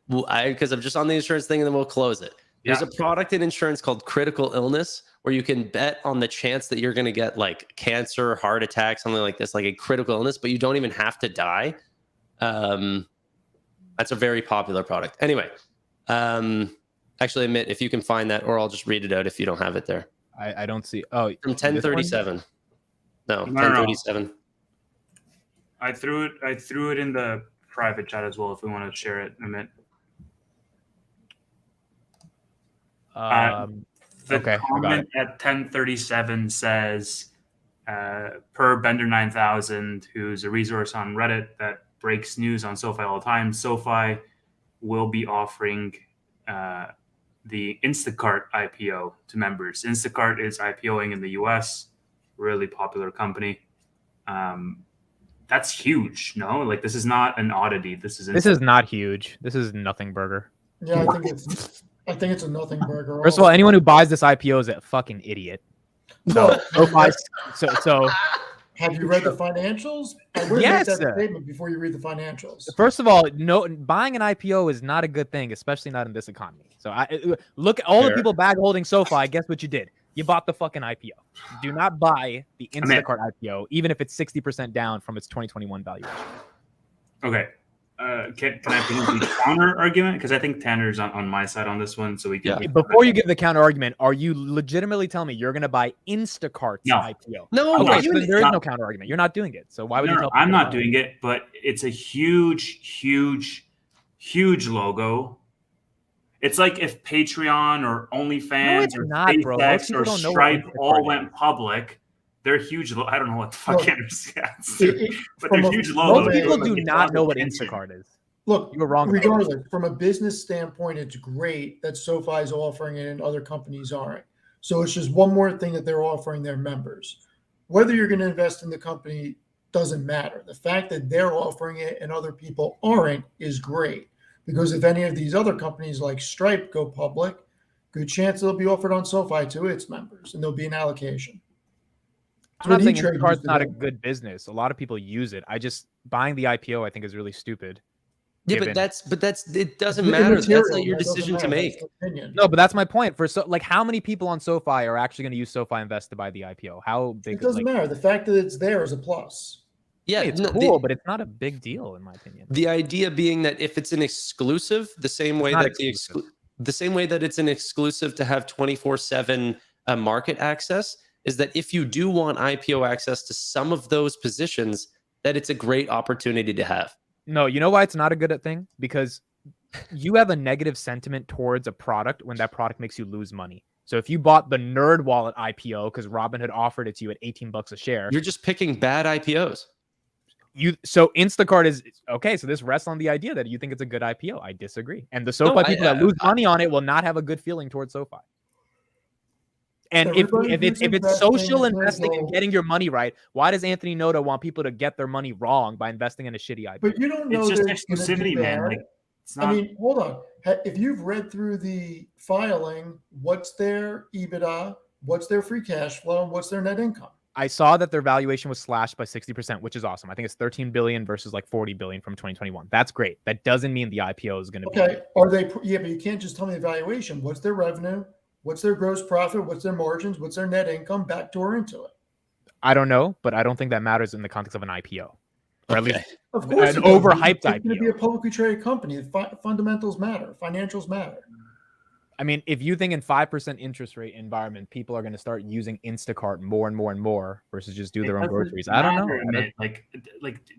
Speaker 3: because I'm just on the insurance thing, and then we'll close it. There's a product in insurance called critical illness, where you can bet on the chance that you're going to get like cancer, heart attack, something like this, like a critical illness, but you don't even have to die. That's a very popular product. Anyway, actually, admit if you can find that, or I'll just read it out if you don't have it there.
Speaker 1: I don't see. Oh,
Speaker 3: From 1037. No,
Speaker 4: No.
Speaker 3: 1037.
Speaker 4: I threw it in the private chat as well if we want to share it in a minute. The
Speaker 1: okay,
Speaker 4: comment at 1037 says, per Bender 9000, who's a resource on Reddit that breaks news on SoFi all the time, SoFi will be offering the Instacart IPO to members. Instacart is IPOing in the US, really popular company. That's huge, no? Like, this is not an oddity. This is
Speaker 1: not huge. This is nothing burger.
Speaker 2: Yeah, I think it's a nothing burger.
Speaker 1: First of all, anyone who buys this IPO is a fucking idiot. So, so
Speaker 2: have you read the financials? I would
Speaker 1: Yes.
Speaker 2: make that statement before you read the financials.
Speaker 1: first of all, no, buying an IPO is not a good thing, especially not in this economy. So look at all the people bag holding SoFi. Guess what you did? You bought the fucking IPO. Do not buy the Instacart IPO, even if it's 60% down from its 2021 valuation.
Speaker 4: Okay. Can I bring the counter argument? Because I think Tanner's on my side on this one, so we can.
Speaker 3: Yeah.
Speaker 1: Before you give the counter argument, are you legitimately telling me you're going to buy Instacart's
Speaker 4: No.
Speaker 1: IPO?
Speaker 3: No,
Speaker 1: Okay,
Speaker 3: no,
Speaker 1: so then there is no counter argument. You're not doing it. So why would you tell me?
Speaker 4: I'm not doing it, but it's a huge logo. It's like if Patreon or OnlyFans
Speaker 1: it's
Speaker 4: or
Speaker 1: not, bro. Most
Speaker 4: SpaceX
Speaker 1: people
Speaker 4: or
Speaker 1: don't know what
Speaker 4: Stripe
Speaker 1: Instacart
Speaker 4: all
Speaker 1: is.
Speaker 4: went public. They're huge. I don't know what the fuck
Speaker 2: Look,
Speaker 4: Anderson but they're huge logos.
Speaker 1: Most people
Speaker 4: Like,
Speaker 1: do
Speaker 4: it's
Speaker 1: not
Speaker 4: all
Speaker 1: know what
Speaker 4: attention.
Speaker 1: Instacart is.
Speaker 2: Look,
Speaker 1: You were wrong about
Speaker 2: regardless, from a business standpoint, it's great that SoFi is offering it and other companies aren't. So it's just one more thing that they're offering their members. Whether you're going to invest in the company doesn't matter. The fact that they're offering it and other people aren't is great. Because if any of these other companies like Stripe go public, good chance they'll be offered on SoFi to its members and there'll be an allocation.
Speaker 1: I'm not saying
Speaker 2: E-Trade
Speaker 1: Instacart's
Speaker 2: used to
Speaker 1: not a
Speaker 2: do.
Speaker 1: good business. A lot of people use it. I just buying the IPO, I think, is really stupid.
Speaker 3: Yeah,
Speaker 1: given-
Speaker 3: but it doesn't
Speaker 2: It's
Speaker 3: matter. That's
Speaker 2: immaterial.
Speaker 3: not your
Speaker 2: That doesn't
Speaker 3: decision to
Speaker 2: matter.
Speaker 3: make.
Speaker 2: That's the opinion.
Speaker 1: No, but that's my point. Like, how many people on SoFi are actually going to use SoFi Invest to buy the IPO? How big?
Speaker 2: It doesn't matter. The fact that it's there is a plus.
Speaker 3: Yeah,
Speaker 1: It's
Speaker 3: no,
Speaker 1: cool, but it's not a big deal in my opinion.
Speaker 3: the idea being that if it's an exclusive, the same way
Speaker 1: not
Speaker 3: that
Speaker 1: exclusive.
Speaker 3: the same way that it's an exclusive to have 24/7 market access, is that if you do want IPO access to some of those positions, that it's a great opportunity to have.
Speaker 1: No, you know why it's not a good thing? Because you have a negative sentiment towards a product when that product makes you lose money. So if you bought the Nerd Wallet IPO because Robinhood offered it to you at $18 a share,
Speaker 3: You're just picking bad IPOs.
Speaker 1: so Instacart is okay. So this rests on the idea that you think it's a good IPO. I disagree. And the SoFi
Speaker 3: No,
Speaker 1: people that lose money on it will not have a good feeling towards SoFi. And
Speaker 2: Everybody
Speaker 1: if
Speaker 2: who's
Speaker 1: it's
Speaker 2: investing
Speaker 1: social
Speaker 2: is gonna
Speaker 1: investing and
Speaker 2: go-
Speaker 1: getting your money right, why does Anthony Noda want people to get their money wrong by investing in a shitty IPO?
Speaker 2: But you don't know
Speaker 4: It's just
Speaker 2: that it's gonna do
Speaker 4: exclusivity, man.
Speaker 2: that.
Speaker 4: Like, it's not.
Speaker 2: I mean, hold on. If you've read through the filing, what's their EBITDA, what's their free cash flow, and what's their net income?
Speaker 1: I saw that their valuation was slashed by 60%, which is awesome. I think it's 13 billion versus like 40 billion from 2021. That's great. That doesn't mean the IPO is going to be.
Speaker 2: Okay. Are they? Yeah, but you can't just tell me the valuation. What's their revenue? What's their gross profit? What's their margins? What's their net income? Backdoor into it.
Speaker 1: I don't know, but I don't think that matters in the context of an IPO, or at least
Speaker 2: Of course,
Speaker 1: an
Speaker 2: it does.
Speaker 1: overhyped
Speaker 2: It's going to be a
Speaker 1: IPO.
Speaker 2: publicly traded company. The fundamentals matter. Financials matter.
Speaker 1: I mean, if you think in 5% interest rate environment, people are going to start using Instacart more and more and more versus just do their own groceries. I don't know.
Speaker 4: Like,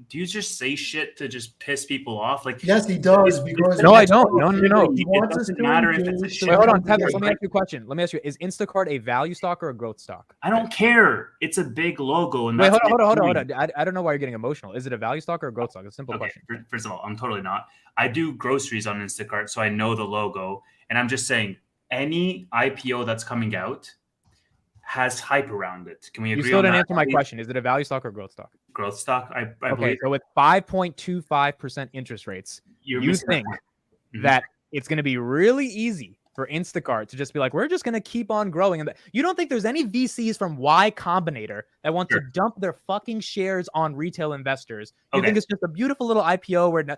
Speaker 4: do you just say shit to just piss people off? Like,
Speaker 2: Yes, he does, because
Speaker 1: No, I
Speaker 2: that's
Speaker 1: don't.
Speaker 2: what
Speaker 1: No.
Speaker 2: He
Speaker 4: It
Speaker 2: wants us
Speaker 4: doesn't
Speaker 2: to
Speaker 4: matter if it's a
Speaker 2: engage.
Speaker 4: shit.
Speaker 1: Wait, hold on,
Speaker 2: Let
Speaker 1: Tether. Let me ask you a question. Let me ask you: is Instacart a value stock or a growth stock?
Speaker 4: I don't care. It's a big logo, and
Speaker 1: Wait,
Speaker 4: that's
Speaker 1: hold
Speaker 4: what
Speaker 1: on.
Speaker 4: it's doing.
Speaker 1: I don't know why you're getting emotional. Is it a value stock or a growth stock? It's a simple question.
Speaker 4: First of all, I'm totally not. I do groceries on Instacart, so I know the logo, and I'm just saying any IPO that's coming out has hype around it. Can we agree?
Speaker 1: You still
Speaker 4: on
Speaker 1: didn't
Speaker 4: that?
Speaker 1: answer my question. Is it a value stock or growth stock?
Speaker 4: Growth stock, I
Speaker 1: Okay,
Speaker 4: believe.
Speaker 1: so with 5.25% interest rates,
Speaker 4: You're
Speaker 1: you
Speaker 4: missing that
Speaker 1: think
Speaker 4: part. Mhm.
Speaker 1: that it's going to be really easy for Instacart to just be like, we're just going to keep on growing. And you don't think there's any VCs from Y Combinator that want
Speaker 4: Sure.
Speaker 1: to dump their fucking shares on retail investors? You
Speaker 4: Okay.
Speaker 1: think it's just a beautiful little IPO where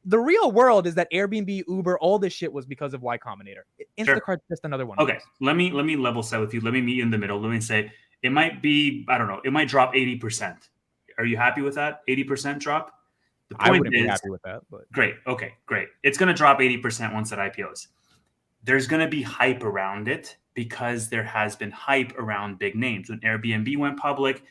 Speaker 1: the real world is that Airbnb, Uber, all this shit was because of Y Combinator. Instacart's just another one.
Speaker 4: Okay, let me level set with you. Let me meet you in the middle. Let me say it might be, I don't know, it might drop 80%. Are you happy with that? 80% drop? The
Speaker 1: I wouldn't be happy with that, but
Speaker 4: great. Okay, great. It's going to drop 80% once that IPOs. There's going to be hype around it because there has been hype around big names. When Airbnb went public,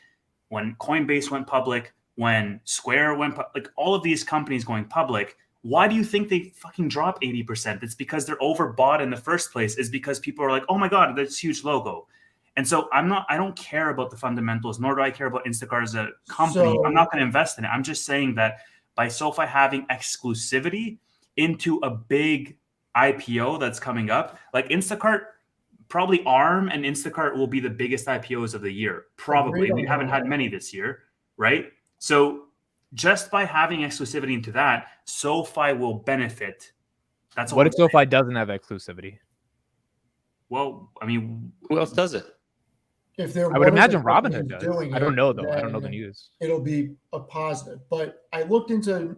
Speaker 4: when Coinbase went public, when Square went public, like all of these companies going public, why do you think they fucking drop 80%? It's because they're overbought in the first place. Is because people are like, oh my God, that's a huge logo. And so I don't care about the fundamentals, nor do I care about Instacart as a company. I'm not going to invest in it. I'm just saying that by SoFi having exclusivity into a big IPO that's coming up, like Instacart, probably ARM and Instacart will be the biggest IPOs of the year. Probably. We haven't had many this year, right? So just by having exclusivity into that, SoFi will benefit. That's
Speaker 1: what if SoFi doesn't have exclusivity?
Speaker 4: Well, I mean,
Speaker 3: who else does it?
Speaker 2: If they're
Speaker 1: I would imagine Robinhood does.
Speaker 2: doing
Speaker 1: I don't
Speaker 2: it,
Speaker 1: know though. I don't know the
Speaker 2: then
Speaker 1: news.
Speaker 2: It'll be a positive. But I looked into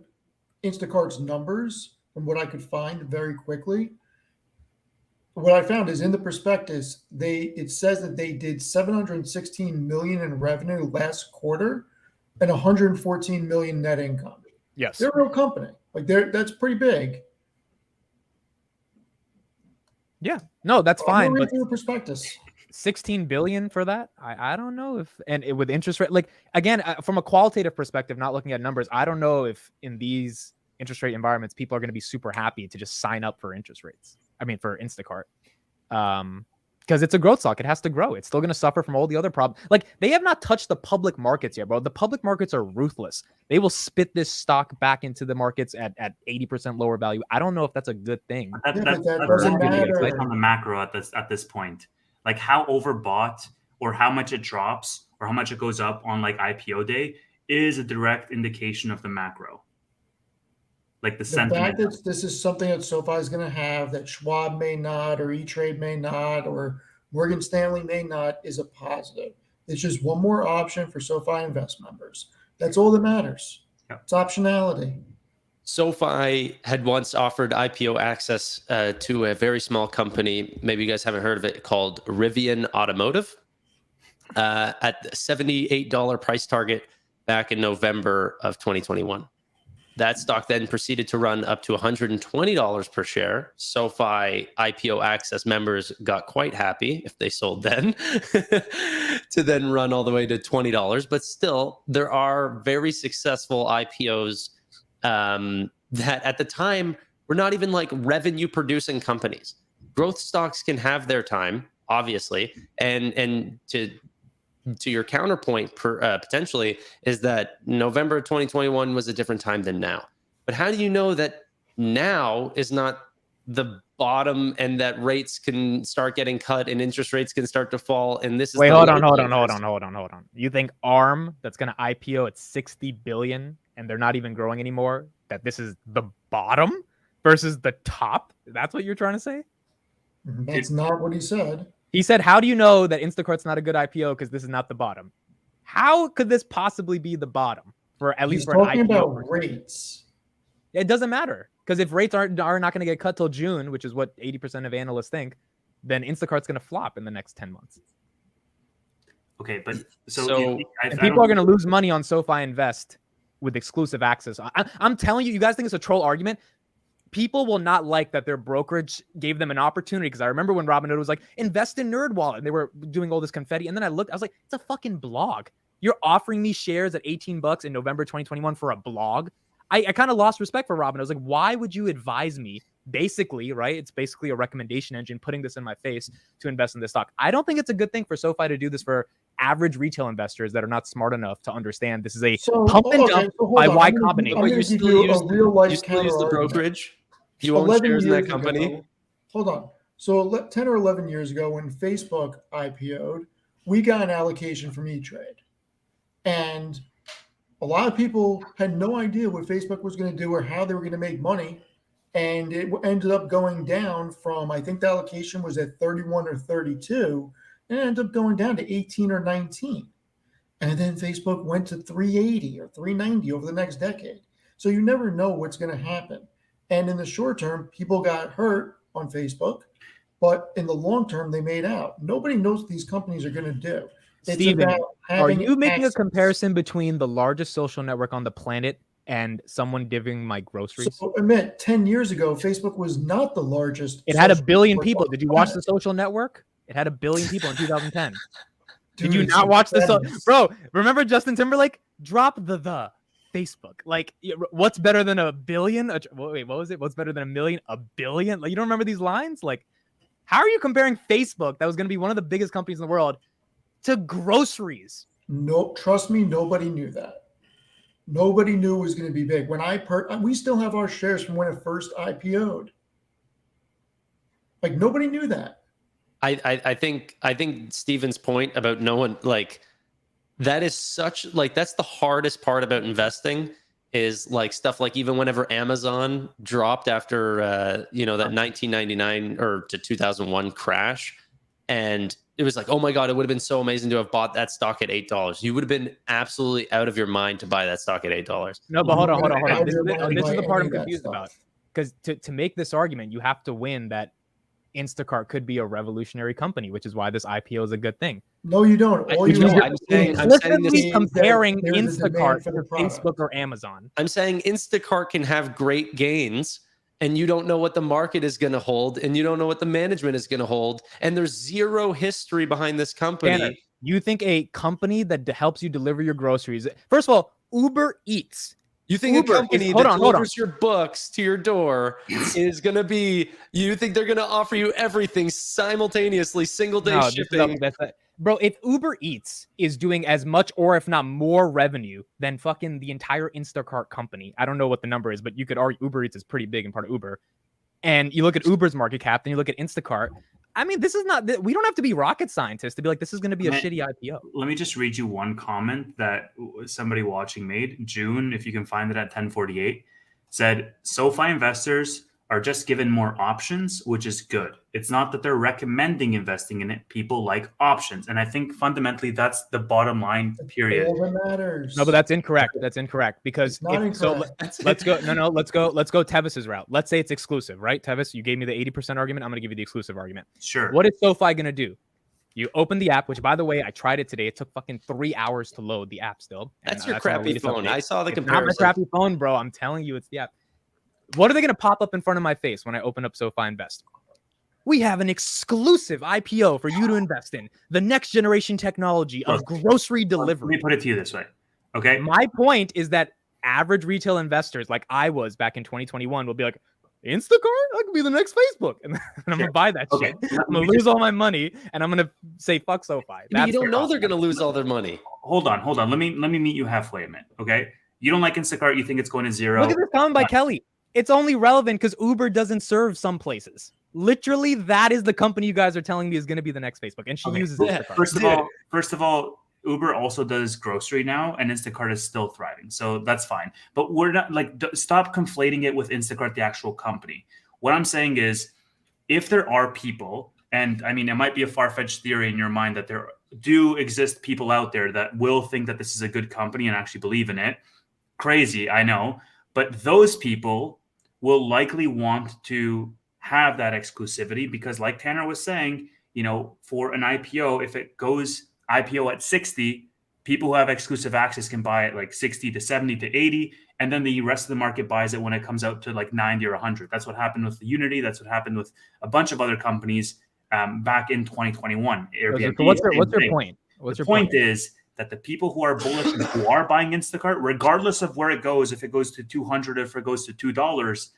Speaker 2: Instacart's numbers from what I could find very quickly. What I found is in the prospectus, it says that they did 716 million in revenue last quarter and 114 million net income.
Speaker 1: Yes,
Speaker 2: they're a real company. Like that's pretty big.
Speaker 1: Yeah, no, that's fine. But
Speaker 2: the prospectus,
Speaker 1: 16 billion for that, I don't know if, and with interest rate, like again, from a qualitative perspective, not looking at numbers, I don't know if in these interest rate environments, people are going to be super happy to just sign up for interest rates. I mean, for Instacart, because it's a growth stock. It has to grow. It's still going to suffer from all the other problems. Like they have not touched the public markets yet, bro. The public markets are ruthless. They will spit this stock back into the markets at 80% lower value. I don't know if that's a good thing.
Speaker 2: that doesn't matter
Speaker 4: on the macro at this point. Like how overbought or how much it drops or how much it goes up on like IPO day is a direct indication of the macro. Like the sentiment.
Speaker 2: fact that this is something that SoFi is going to have that Schwab may not, or E-Trade may not, or Morgan Stanley may not, is a positive. It's just one more option for SoFi Invest members. That's all that matters. Yep. It's optionality.
Speaker 3: SoFi had once offered IPO access to a very small company. Maybe you guys haven't heard of it, called Rivian Automotive, at $78 price target back in November of 2021. That stock then proceeded to run up to $120 per share. SoFi IPO access members got quite happy if they sold then to then run all the way to $20. But still, there are very successful IPOs that at the time were not even like revenue producing companies. Growth stocks can have their time, obviously, and to your counterpoint, potentially, is that November 2021 was a different time than now. But how do you know that now is not the bottom and that rates can start getting cut and interest rates can start to fall? And this is
Speaker 1: hold on. You think ARM, that's going to IPO at 60 billion and they're not even growing anymore, that this is the bottom versus the top? That's what you're trying to say?
Speaker 2: That's not what he said.
Speaker 1: He said, how do you know that Instacart's not a good IPO because this is not the bottom? How could this possibly be the bottom for at least for an IPO?
Speaker 2: He's talking about rates.
Speaker 1: It doesn't matter, because if rates are not going to get cut till June, which is what 80% of analysts think, then Instacart's going to flop in the next 10 months.
Speaker 4: Okay, but so,
Speaker 3: So-
Speaker 1: And people are going to lose money on SoFi Invest with exclusive access. I'm telling you, you guys think it's a troll argument? People will not like that their brokerage gave them an opportunity, because I remember when Robinhood was like, invest in NerdWallet, and they were doing all this confetti. And then I was like, it's a fucking blog. You're offering me shares at $18 in November 2021 for a blog. I kind of lost respect for Robinhood. I was like, why would you advise me? Basically, right? It's basically a recommendation engine putting this in my face to invest in this stock. I don't think it's a good thing for SoFi to do this for average retail investors that are not smart enough to understand this is a pump and dump by Y Combinator.
Speaker 3: But you still use the brokerage. You own
Speaker 2: 11
Speaker 3: shares in that
Speaker 2: years
Speaker 3: company.
Speaker 2: ago, hold on. So 10 or 11 years ago, when Facebook IPO'd, we got an allocation from E-Trade. And a lot of people had no idea what Facebook was going to do or how they were going to make money. And it ended up going down from, I think the allocation was at 31 or 32, and it ended up going down to 18 or 19. And then Facebook went to 380 or 390 over the next decade. So you never know what's going to happen. And in the short term, people got hurt on Facebook, but in the long term, they made out. Nobody knows what these companies are going to do.
Speaker 1: Steven, are you making a comparison between the largest social network on the planet and someone giving my groceries?
Speaker 2: So admit, 10 years ago, Facebook was not the largest.
Speaker 1: It had 1 billion people. Did you watch The Social Network? It had 1 billion people in 2010. Did you not watch bro? Remember Justin Timberlake? Drop the Facebook. Like, what's better than 1 billion? Wait, what was it? What's better than 1 million? 1 billion? Like, you don't remember these lines? Like, how are you comparing Facebook, that was going to be one of the biggest companies in the world, to groceries?
Speaker 2: No, trust me, nobody knew that. Nobody knew it was going to be big. When we still have our shares from when it first IPO'd. Like, nobody knew that.
Speaker 3: I think Steven's point about no one, like, that is such, like, that's the hardest part about investing, is like stuff like, even whenever Amazon dropped after that 1999 or to 2001 crash, and it was like, oh my God, it would have been so amazing to have bought that stock at $8. You would have been absolutely out of your mind to buy that stock at $8.
Speaker 1: No, but hold on. This is the part I'm confused about. Because to make this argument, you have to win that Instacart could be a revolutionary company, which is why this IPO is a good thing.
Speaker 2: No, you don't.
Speaker 3: I'm saying this,
Speaker 1: comparing Instacart to Facebook or Amazon.
Speaker 3: I'm saying Instacart can have great gains, and you don't know what the market is going to hold, and you don't know what the management is going to hold, and there's zero history behind this company.
Speaker 1: Tanner, you think a company that helps you deliver your groceries? First of all, Uber Eats.
Speaker 3: You think Uber, a company that delivers your books to your door is going to be, you think they're going to offer you everything simultaneously, single day shipping?
Speaker 1: Bro, if Uber Eats is doing as much or if not more revenue than fucking the entire Instacart company, I don't know what the number is, but you could argue Uber Eats is pretty big and part of Uber. And you look at Uber's market cap, then you look at Instacart. I mean, this is not, we don't have to be rocket scientists to be like, this is going to be a shitty IPO.
Speaker 4: Let me just read you one comment that somebody watching made. June, if you can find it at 10:48, said, SoFi investors are just given more options, which is good. It's not that they're recommending investing in it. People like options. And I think fundamentally that's the bottom line, period.
Speaker 2: All that matters.
Speaker 1: No, but that's incorrect. That's incorrect. Because let's go Tevis's route. Let's say it's exclusive, right? Tevis, you gave me the 80% argument. I'm going to give you the exclusive argument.
Speaker 4: Sure.
Speaker 1: What is SoFi going to do? You open the app, which, by the way, I tried it today. It took fucking 3 hours to load the app still.
Speaker 3: That's your crappy phone. I saw the comparison.
Speaker 1: Not my crappy phone, bro. I'm telling you, it's the app. What are they going to pop up in front of my face when I open up SoFi Invest? We have an exclusive IPO for you to invest in. The next generation technology of grocery delivery.
Speaker 4: Let me put it to you this way. Okay.
Speaker 1: My point is that average retail investors, like I was back in 2021, will be like, Instacart? That could be the next Facebook. And I'm going to buy that shit. I'm going to lose all my money, and I'm going to say, fuck SoFi.
Speaker 3: You don't know they're going to lose all their money.
Speaker 4: Hold on. Let me meet you halfway a minute. Okay. You don't like Instacart. You think it's going to zero.
Speaker 1: Look at this comment by Kelly. It's only relevant because Uber doesn't serve some places. Literally, that is the company you guys are telling me is going to be the next Facebook, and she uses Instacart.
Speaker 4: First of all, Uber also does grocery now, and Instacart is still thriving, so that's fine. But we're not stop conflating it with Instacart, the actual company. What I'm saying is, if there are people, and I mean, it might be a far-fetched theory in your mind that there do exist people out there that will think that this is a good company and actually believe in it. Crazy, I know, but those people will likely want to have that exclusivity because, like Tanner was saying, for an IPO, if it goes IPO at 60, people who have exclusive access can buy it like 60 to 70 to 80. And then the rest of the market buys it when it comes out to like 90 or 100. That's what happened with the Unity. That's what happened with a bunch of other companies back in 2021. Airbnb,
Speaker 1: So what's your point?
Speaker 4: The point is that the people who are bullish and who are buying Instacart, regardless of where it goes, if it goes to 200, if it goes to $2,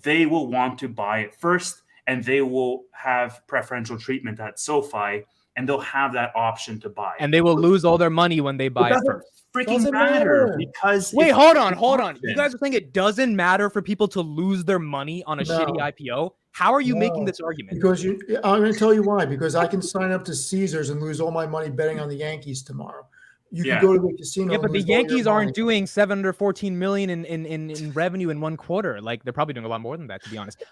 Speaker 4: they will want to buy it first, and they will have preferential treatment at SoFi, and they'll have that option to buy.
Speaker 1: And they will lose all their money when they buy it first.
Speaker 4: Freaking matter because
Speaker 1: wait, hold on. You guys are saying it doesn't matter for people to lose their money on a shitty IPO? How are you making this argument?
Speaker 2: Because I'm going to tell you why. Because I can sign up to Caesars and lose all my money betting on the Yankees tomorrow. You can go to the casino.
Speaker 1: Yeah, but the Yankees aren't doing $714 million in revenue in one quarter. Like, they're probably doing a lot more than that, to be honest.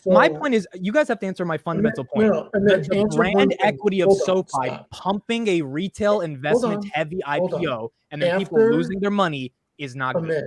Speaker 1: My point is, you guys have to answer my fundamental point. The brand equity of SoFi pumping a retail investment heavy IPO and then people losing their money is not good.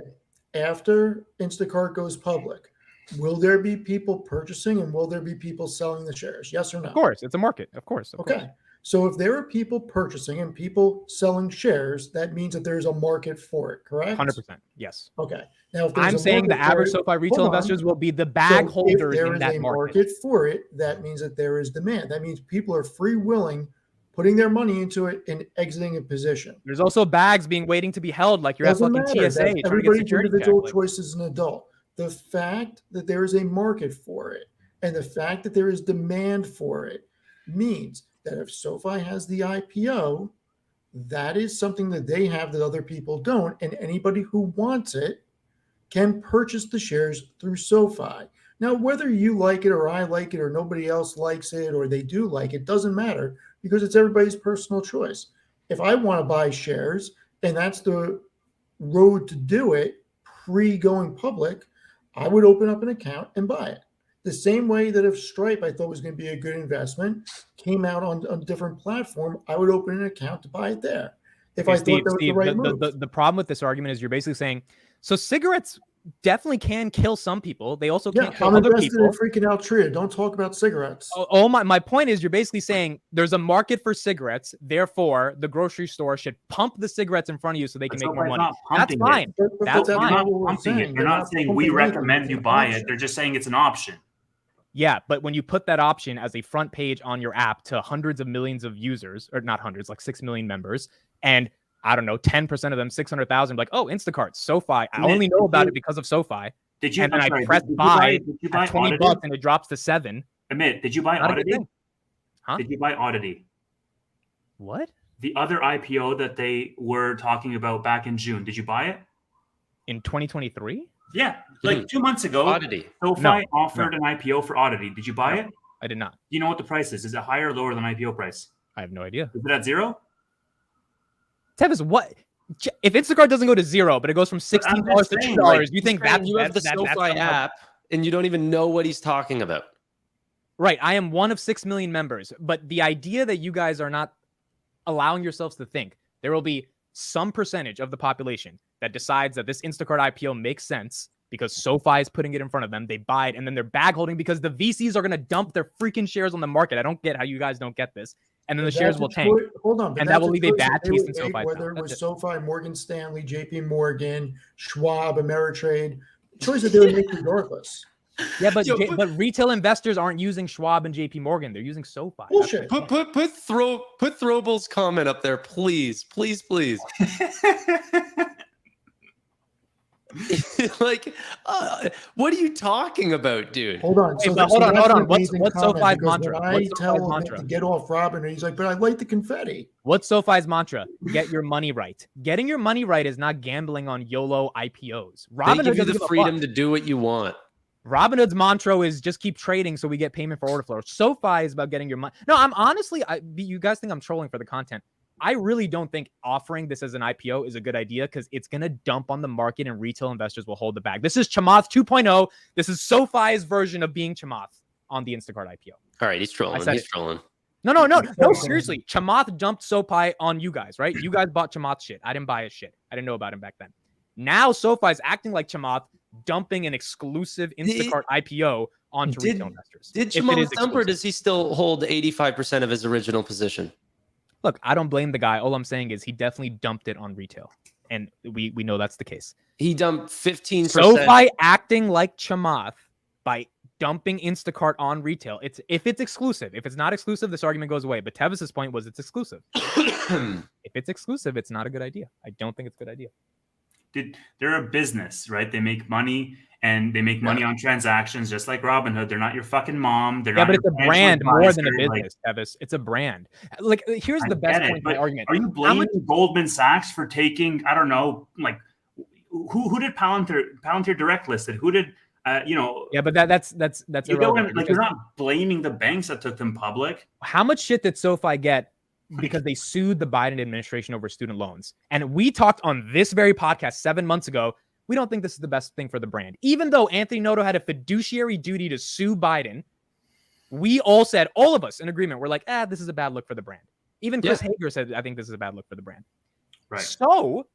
Speaker 2: After Instacart goes public, will there be people purchasing and will there be people selling the shares? Yes or no?
Speaker 1: Of course, it's a market. Of course.
Speaker 2: Okay. So if there are people purchasing and people selling shares, that means that there's a market for it, correct?
Speaker 1: 100%. Yes.
Speaker 2: Okay. Now, if
Speaker 1: I'm saying the average SoFi retail investors will be the bag holders in that
Speaker 2: market for it, that means that there is demand. That means people are free willing, putting their money into it and exiting a position.
Speaker 1: There's also bags waiting to be held, like you're at fucking TSA.
Speaker 2: Everybody's individual choice as an adult. The fact that there is a market for it and the fact that there is demand for it means that if SoFi has the IPO, that is something that they have that other people don't. And anybody who wants it can purchase the shares through SoFi. Now, whether you like it or I like it or nobody else likes it or they do like it, doesn't matter because it's everybody's personal choice. If I want to buy shares and that's the road to do it pre-going public, I would open up an account and buy it. The same way that if Stripe I thought was going to be a good investment came out on a different platform, I would open an account to buy it there. If I thought that was the right move.
Speaker 1: The problem with this argument is you're basically saying, so cigarettes definitely can kill some people. They also can't kill other people.
Speaker 2: I'm freaking out Tria. Don't talk about cigarettes.
Speaker 1: My point is you're basically saying there's a market for cigarettes. Therefore, the grocery store should pump the cigarettes in front of you so they can make more money. That's fine. That's fine.
Speaker 4: They're not saying we recommend you buy it. They're just saying it's an option.
Speaker 1: Yeah, but when you put that option as a front page on your app to hundreds of millions of users, or not hundreds, like 6 million members, and I don't know, 10% of them, 600,000, like, oh, Instacart, SoFi. I only know about it because of SoFi.
Speaker 4: Did you?
Speaker 1: And then I press buy at $20 and it drops to $7.
Speaker 4: Amit, did you buy Oddity?
Speaker 1: Huh?
Speaker 4: Did you buy Oddity?
Speaker 1: What?
Speaker 4: The other IPO that they were talking about back in June. Did you buy it?
Speaker 1: In 2023?
Speaker 4: Yeah, like 2 months ago.
Speaker 3: Oddity.
Speaker 4: SoFi offered an IPO for Oddity. Did you buy it?
Speaker 1: I did not.
Speaker 4: Do you know what the price is? Is it higher or lower than IPO price?
Speaker 1: I have no idea.
Speaker 4: Is it at zero?
Speaker 1: Tevis, what? If Instacart doesn't go to zero, but it goes from $16 to $2, you think that
Speaker 3: you have the SoFi app and you don't even know what he's talking about?
Speaker 1: Right. I am one of 6 million members, but the idea that you guys are not allowing yourselves to think there will be some percentage of the population that decides that this Instacart IPO makes sense because SoFi is putting it in front of them. They buy it and then they're bag holding because the VCs are going to dump their freaking shares on the market. I don't get how you guys don't get this. And then the shares will tank.
Speaker 2: Hold on.
Speaker 1: And that will leave a bad taste in SoFi.
Speaker 2: Whether it was SoFi, Morgan Stanley, JP Morgan, Schwab, Ameritrade, choice that they would make regardless.
Speaker 1: Yeah, but retail investors aren't using Schwab and JP Morgan. They're using SoFi.
Speaker 2: Bullshit.
Speaker 3: Put Throwball's comment up there, please. Like, what are you talking about, dude?
Speaker 2: Hold on.
Speaker 1: So hold on. What's SoFi's mantra?
Speaker 2: I tell him to get off Robin, and he's like, but I like the confetti.
Speaker 1: What's SoFi's mantra? Get your money right. Getting your money right is not gambling on YOLO IPOs.
Speaker 3: They give you the freedom to do what you want.
Speaker 1: Robinhood's mantra is just keep trading so we get payment for order flow. SoFi is about getting your money. No, I'm honestly, you guys think I'm trolling for the content. I really don't think offering this as an IPO is a good idea because it's going to dump on the market and retail investors will hold the bag. This is Chamath 2.0. This is SoFi's version of being Chamath on the Instacart IPO.
Speaker 3: All right, he's trolling.
Speaker 1: No, seriously. Chamath dumped SoFi on you guys, right? You guys bought Chamath's shit. I didn't buy his shit. I didn't know about him back then. Now SoFi's acting like Chamath, dumping an exclusive Instacart IPO onto retail investors.
Speaker 3: Did Chamath dump or does he still hold 85% of his original position?
Speaker 1: Look, I don't blame the guy. All I'm saying is he definitely dumped it on retail. And we know that's the case.
Speaker 3: He dumped 15%.
Speaker 1: So by acting like Chamath, by dumping Instacart on retail, if it's exclusive. If it's not exclusive, this argument goes away. But Tevis's point was it's exclusive. If it's exclusive, it's not a good idea. I don't think it's a good idea.
Speaker 4: They're a business, right? They make money, and they make money on transactions, just like Robinhood. They're not your fucking mom. They're not
Speaker 1: but it's a brand more than a
Speaker 4: advisor,
Speaker 1: business, Tevis. It's a brand. Like, here's the best point of my argument.
Speaker 4: Are you blaming Goldman Sachs for taking, I don't know, like who did Palantir direct listed? Who did
Speaker 1: Yeah, but that's irrelevant.
Speaker 4: Like, you're not blaming the banks that took them public.
Speaker 1: How much shit did SoFi get because they sued the Biden administration over student loans? And we talked on this very podcast 7 months ago. We don't think this is the best thing for the brand. Even though Anthony Noto had a fiduciary duty to sue Biden, we all said, all of us in agreement, we're like, this is a bad look for the brand. Even Chris Hager said, I think this is a bad look for the brand.
Speaker 4: Right.
Speaker 1: So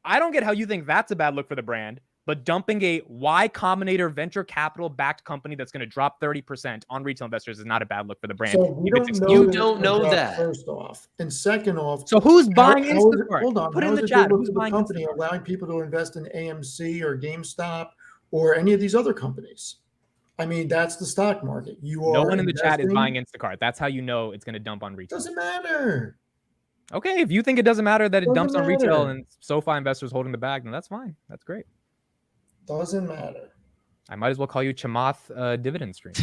Speaker 1: I don't get how you think that's a bad look for the brand, but dumping a Y Combinator venture capital backed company that's going to drop 30% on retail investors is not a bad look for the brand.
Speaker 2: So
Speaker 3: you don't know that.
Speaker 2: First off, and second off,
Speaker 1: so who's buying Instacart?
Speaker 2: Hold on,
Speaker 1: put it in the chat. Who's buying
Speaker 2: company
Speaker 1: Instacart?
Speaker 2: allowing people to invest in AMC or GameStop or any of these other companies? I mean, that's the stock market.
Speaker 1: No one in the chat is buying Instacart. That's how you know it's going to dump on retail.
Speaker 2: Doesn't matter.
Speaker 1: Okay, if you think it doesn't matter that it dumps on retail and SoFi investors holding the bag, then that's fine. That's great.
Speaker 2: Doesn't matter.
Speaker 1: I might as well call you Chamath dividend stream.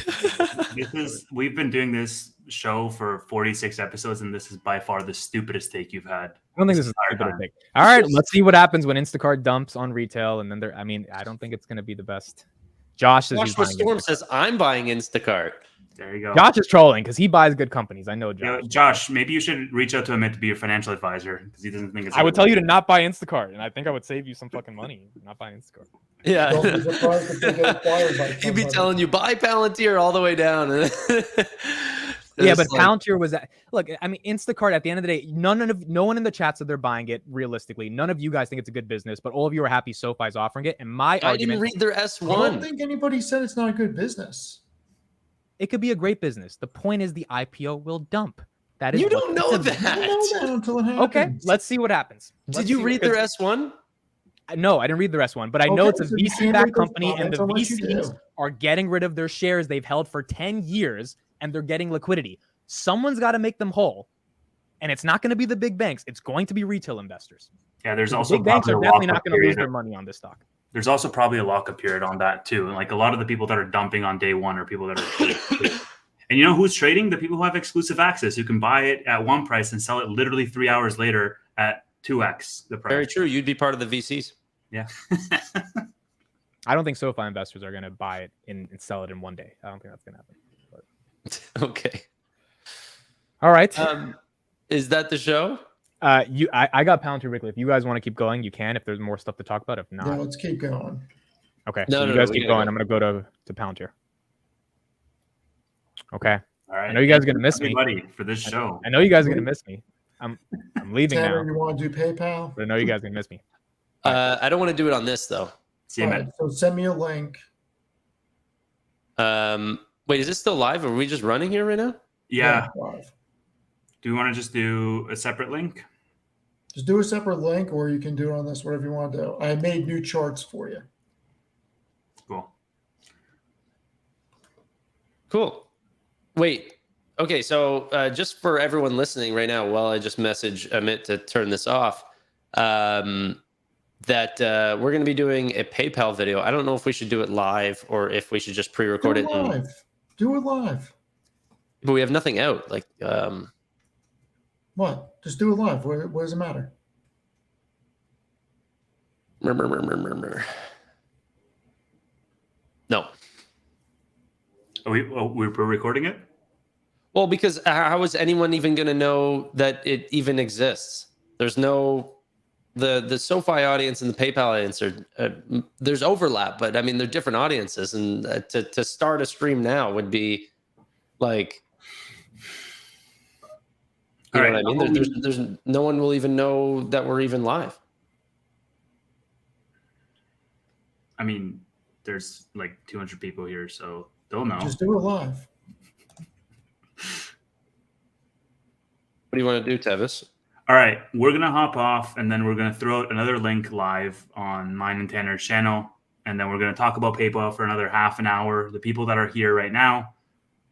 Speaker 4: We've been doing this show for 46 episodes, and this is by far the stupidest take you've had.
Speaker 1: I don't think this is a stupid take. All right, let's see what happens when Instacart dumps on retail, and then I don't think it's going to be the best. Josh says
Speaker 3: Storm says I'm buying Instacart.
Speaker 4: There you go.
Speaker 1: Josh is trolling because he buys good companies. I know Josh.
Speaker 4: Josh, maybe you should reach out to him to be your financial advisor because he doesn't think it's.
Speaker 1: I would tell you to not buy Instacart, and I think I would save you some fucking money not buying Instacart.
Speaker 3: Yeah. He'd be telling you buy Palantir all the way down.
Speaker 1: Yeah, but Palantir was look. I mean, Instacart. At the end of the day, no one in the chat said they're buying it. Realistically, none of you guys think it's a good business, but all of you are happy SoFi's offering it. And my argument,
Speaker 3: didn't read their S1.
Speaker 2: I don't think anybody said it's not a good business.
Speaker 1: It could be a great business. The point is the IPO will dump. That is
Speaker 3: you don't know that.
Speaker 2: You don't know that until it happens.
Speaker 1: Okay, let's see what happens.
Speaker 3: Did you read their S1?
Speaker 1: No, I didn't read the S1, but I know it's a VC-backed company, and the VCs are getting rid of their shares they've held for 10 years, and they're getting liquidity. Someone's got to make them whole, and it's not going to be the big banks. It's going to be retail investors.
Speaker 4: Yeah, there's also
Speaker 1: big banks are definitely not going to lose their money on this stock.
Speaker 4: There's also probably a lockup period on that too. Like a lot of the people that are dumping on day one are people that are and you know who's trading? The people who have exclusive access, who can buy it at one price and sell it literally 3 hours later at 2x the price.
Speaker 3: Very true. You'd be part of the VCs.
Speaker 4: Yeah.
Speaker 1: I don't think SoFi investors are going to buy it and sell it in one day. I don't think that's going to happen.
Speaker 3: But. Okay.
Speaker 1: All right.
Speaker 3: Is that the show?
Speaker 1: I got Palantir Wrigley. If you guys want to keep going, you can. If there's more stuff to talk about, if not,
Speaker 2: yeah, let's keep going.
Speaker 1: Okay, so you guys keep going. I'm gonna go to Palantir. Okay.
Speaker 4: All right.
Speaker 1: I know you guys are gonna miss me
Speaker 4: for this show.
Speaker 1: I know you guys are gonna miss me. I'm leaving
Speaker 2: Tanner,
Speaker 1: now.
Speaker 2: You want to do PayPal?
Speaker 1: But I know you guys are gonna miss me.
Speaker 3: I don't want to do it on this though.
Speaker 4: See you, man.
Speaker 2: So send me a link.
Speaker 3: Wait, is this still live? Are we just running here right now?
Speaker 4: Yeah.
Speaker 2: Live.
Speaker 4: Do you want to just do a separate link?
Speaker 2: Just do a separate link, or you can do it on this, whatever you want to do. I made new charts for you.
Speaker 3: Cool. Wait. Okay, so just for everyone listening right now, while I just message Amit to turn this off, that we're going to be doing a PayPal video. I don't know if we should do it live or if we should just pre-record it.
Speaker 2: Do it live.
Speaker 3: But we have nothing out. Like,
Speaker 2: what? Just do it live. What does it matter?
Speaker 3: No.
Speaker 4: We're recording it?
Speaker 3: Well, because how is anyone even going to know that it even exists? There's no the SoFi audience and the PayPal audience are there's overlap, but I mean they're different audiences, and to start a stream now would be like, you know what I mean? There's no one will even know that we're even live.
Speaker 4: I mean, there's like 200 people here, so they'll know.
Speaker 2: Just do it live.
Speaker 3: What do you want to do, Tevis?
Speaker 4: All right, we're gonna hop off, and then we're gonna throw out another link live on mine and Tanner's channel, and then we're gonna talk about PayPal for another half an hour. The people that are here right now,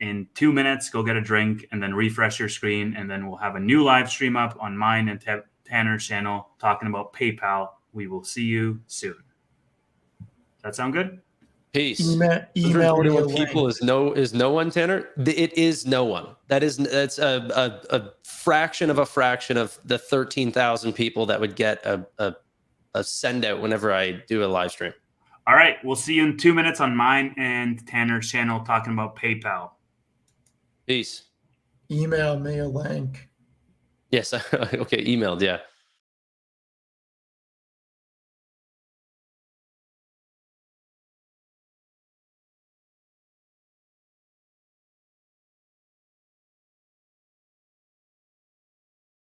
Speaker 4: in 2 minutes, go get a drink, and then refresh your screen, and then we'll have a new live stream up on mine and Tanner's channel talking about PayPal. We will see you soon. Does that sound good?
Speaker 3: Peace.
Speaker 2: Email me a
Speaker 3: 141 people
Speaker 2: link.
Speaker 3: is no one, Tanner. It is no one. That's a fraction of the 13,000 people that would get a send out whenever I do a live stream.
Speaker 4: All right, we'll see you in 2 minutes on mine and Tanner's channel talking about PayPal.
Speaker 3: Peace.
Speaker 2: Email me a link.
Speaker 3: Yes. Okay. Emailed. Yeah.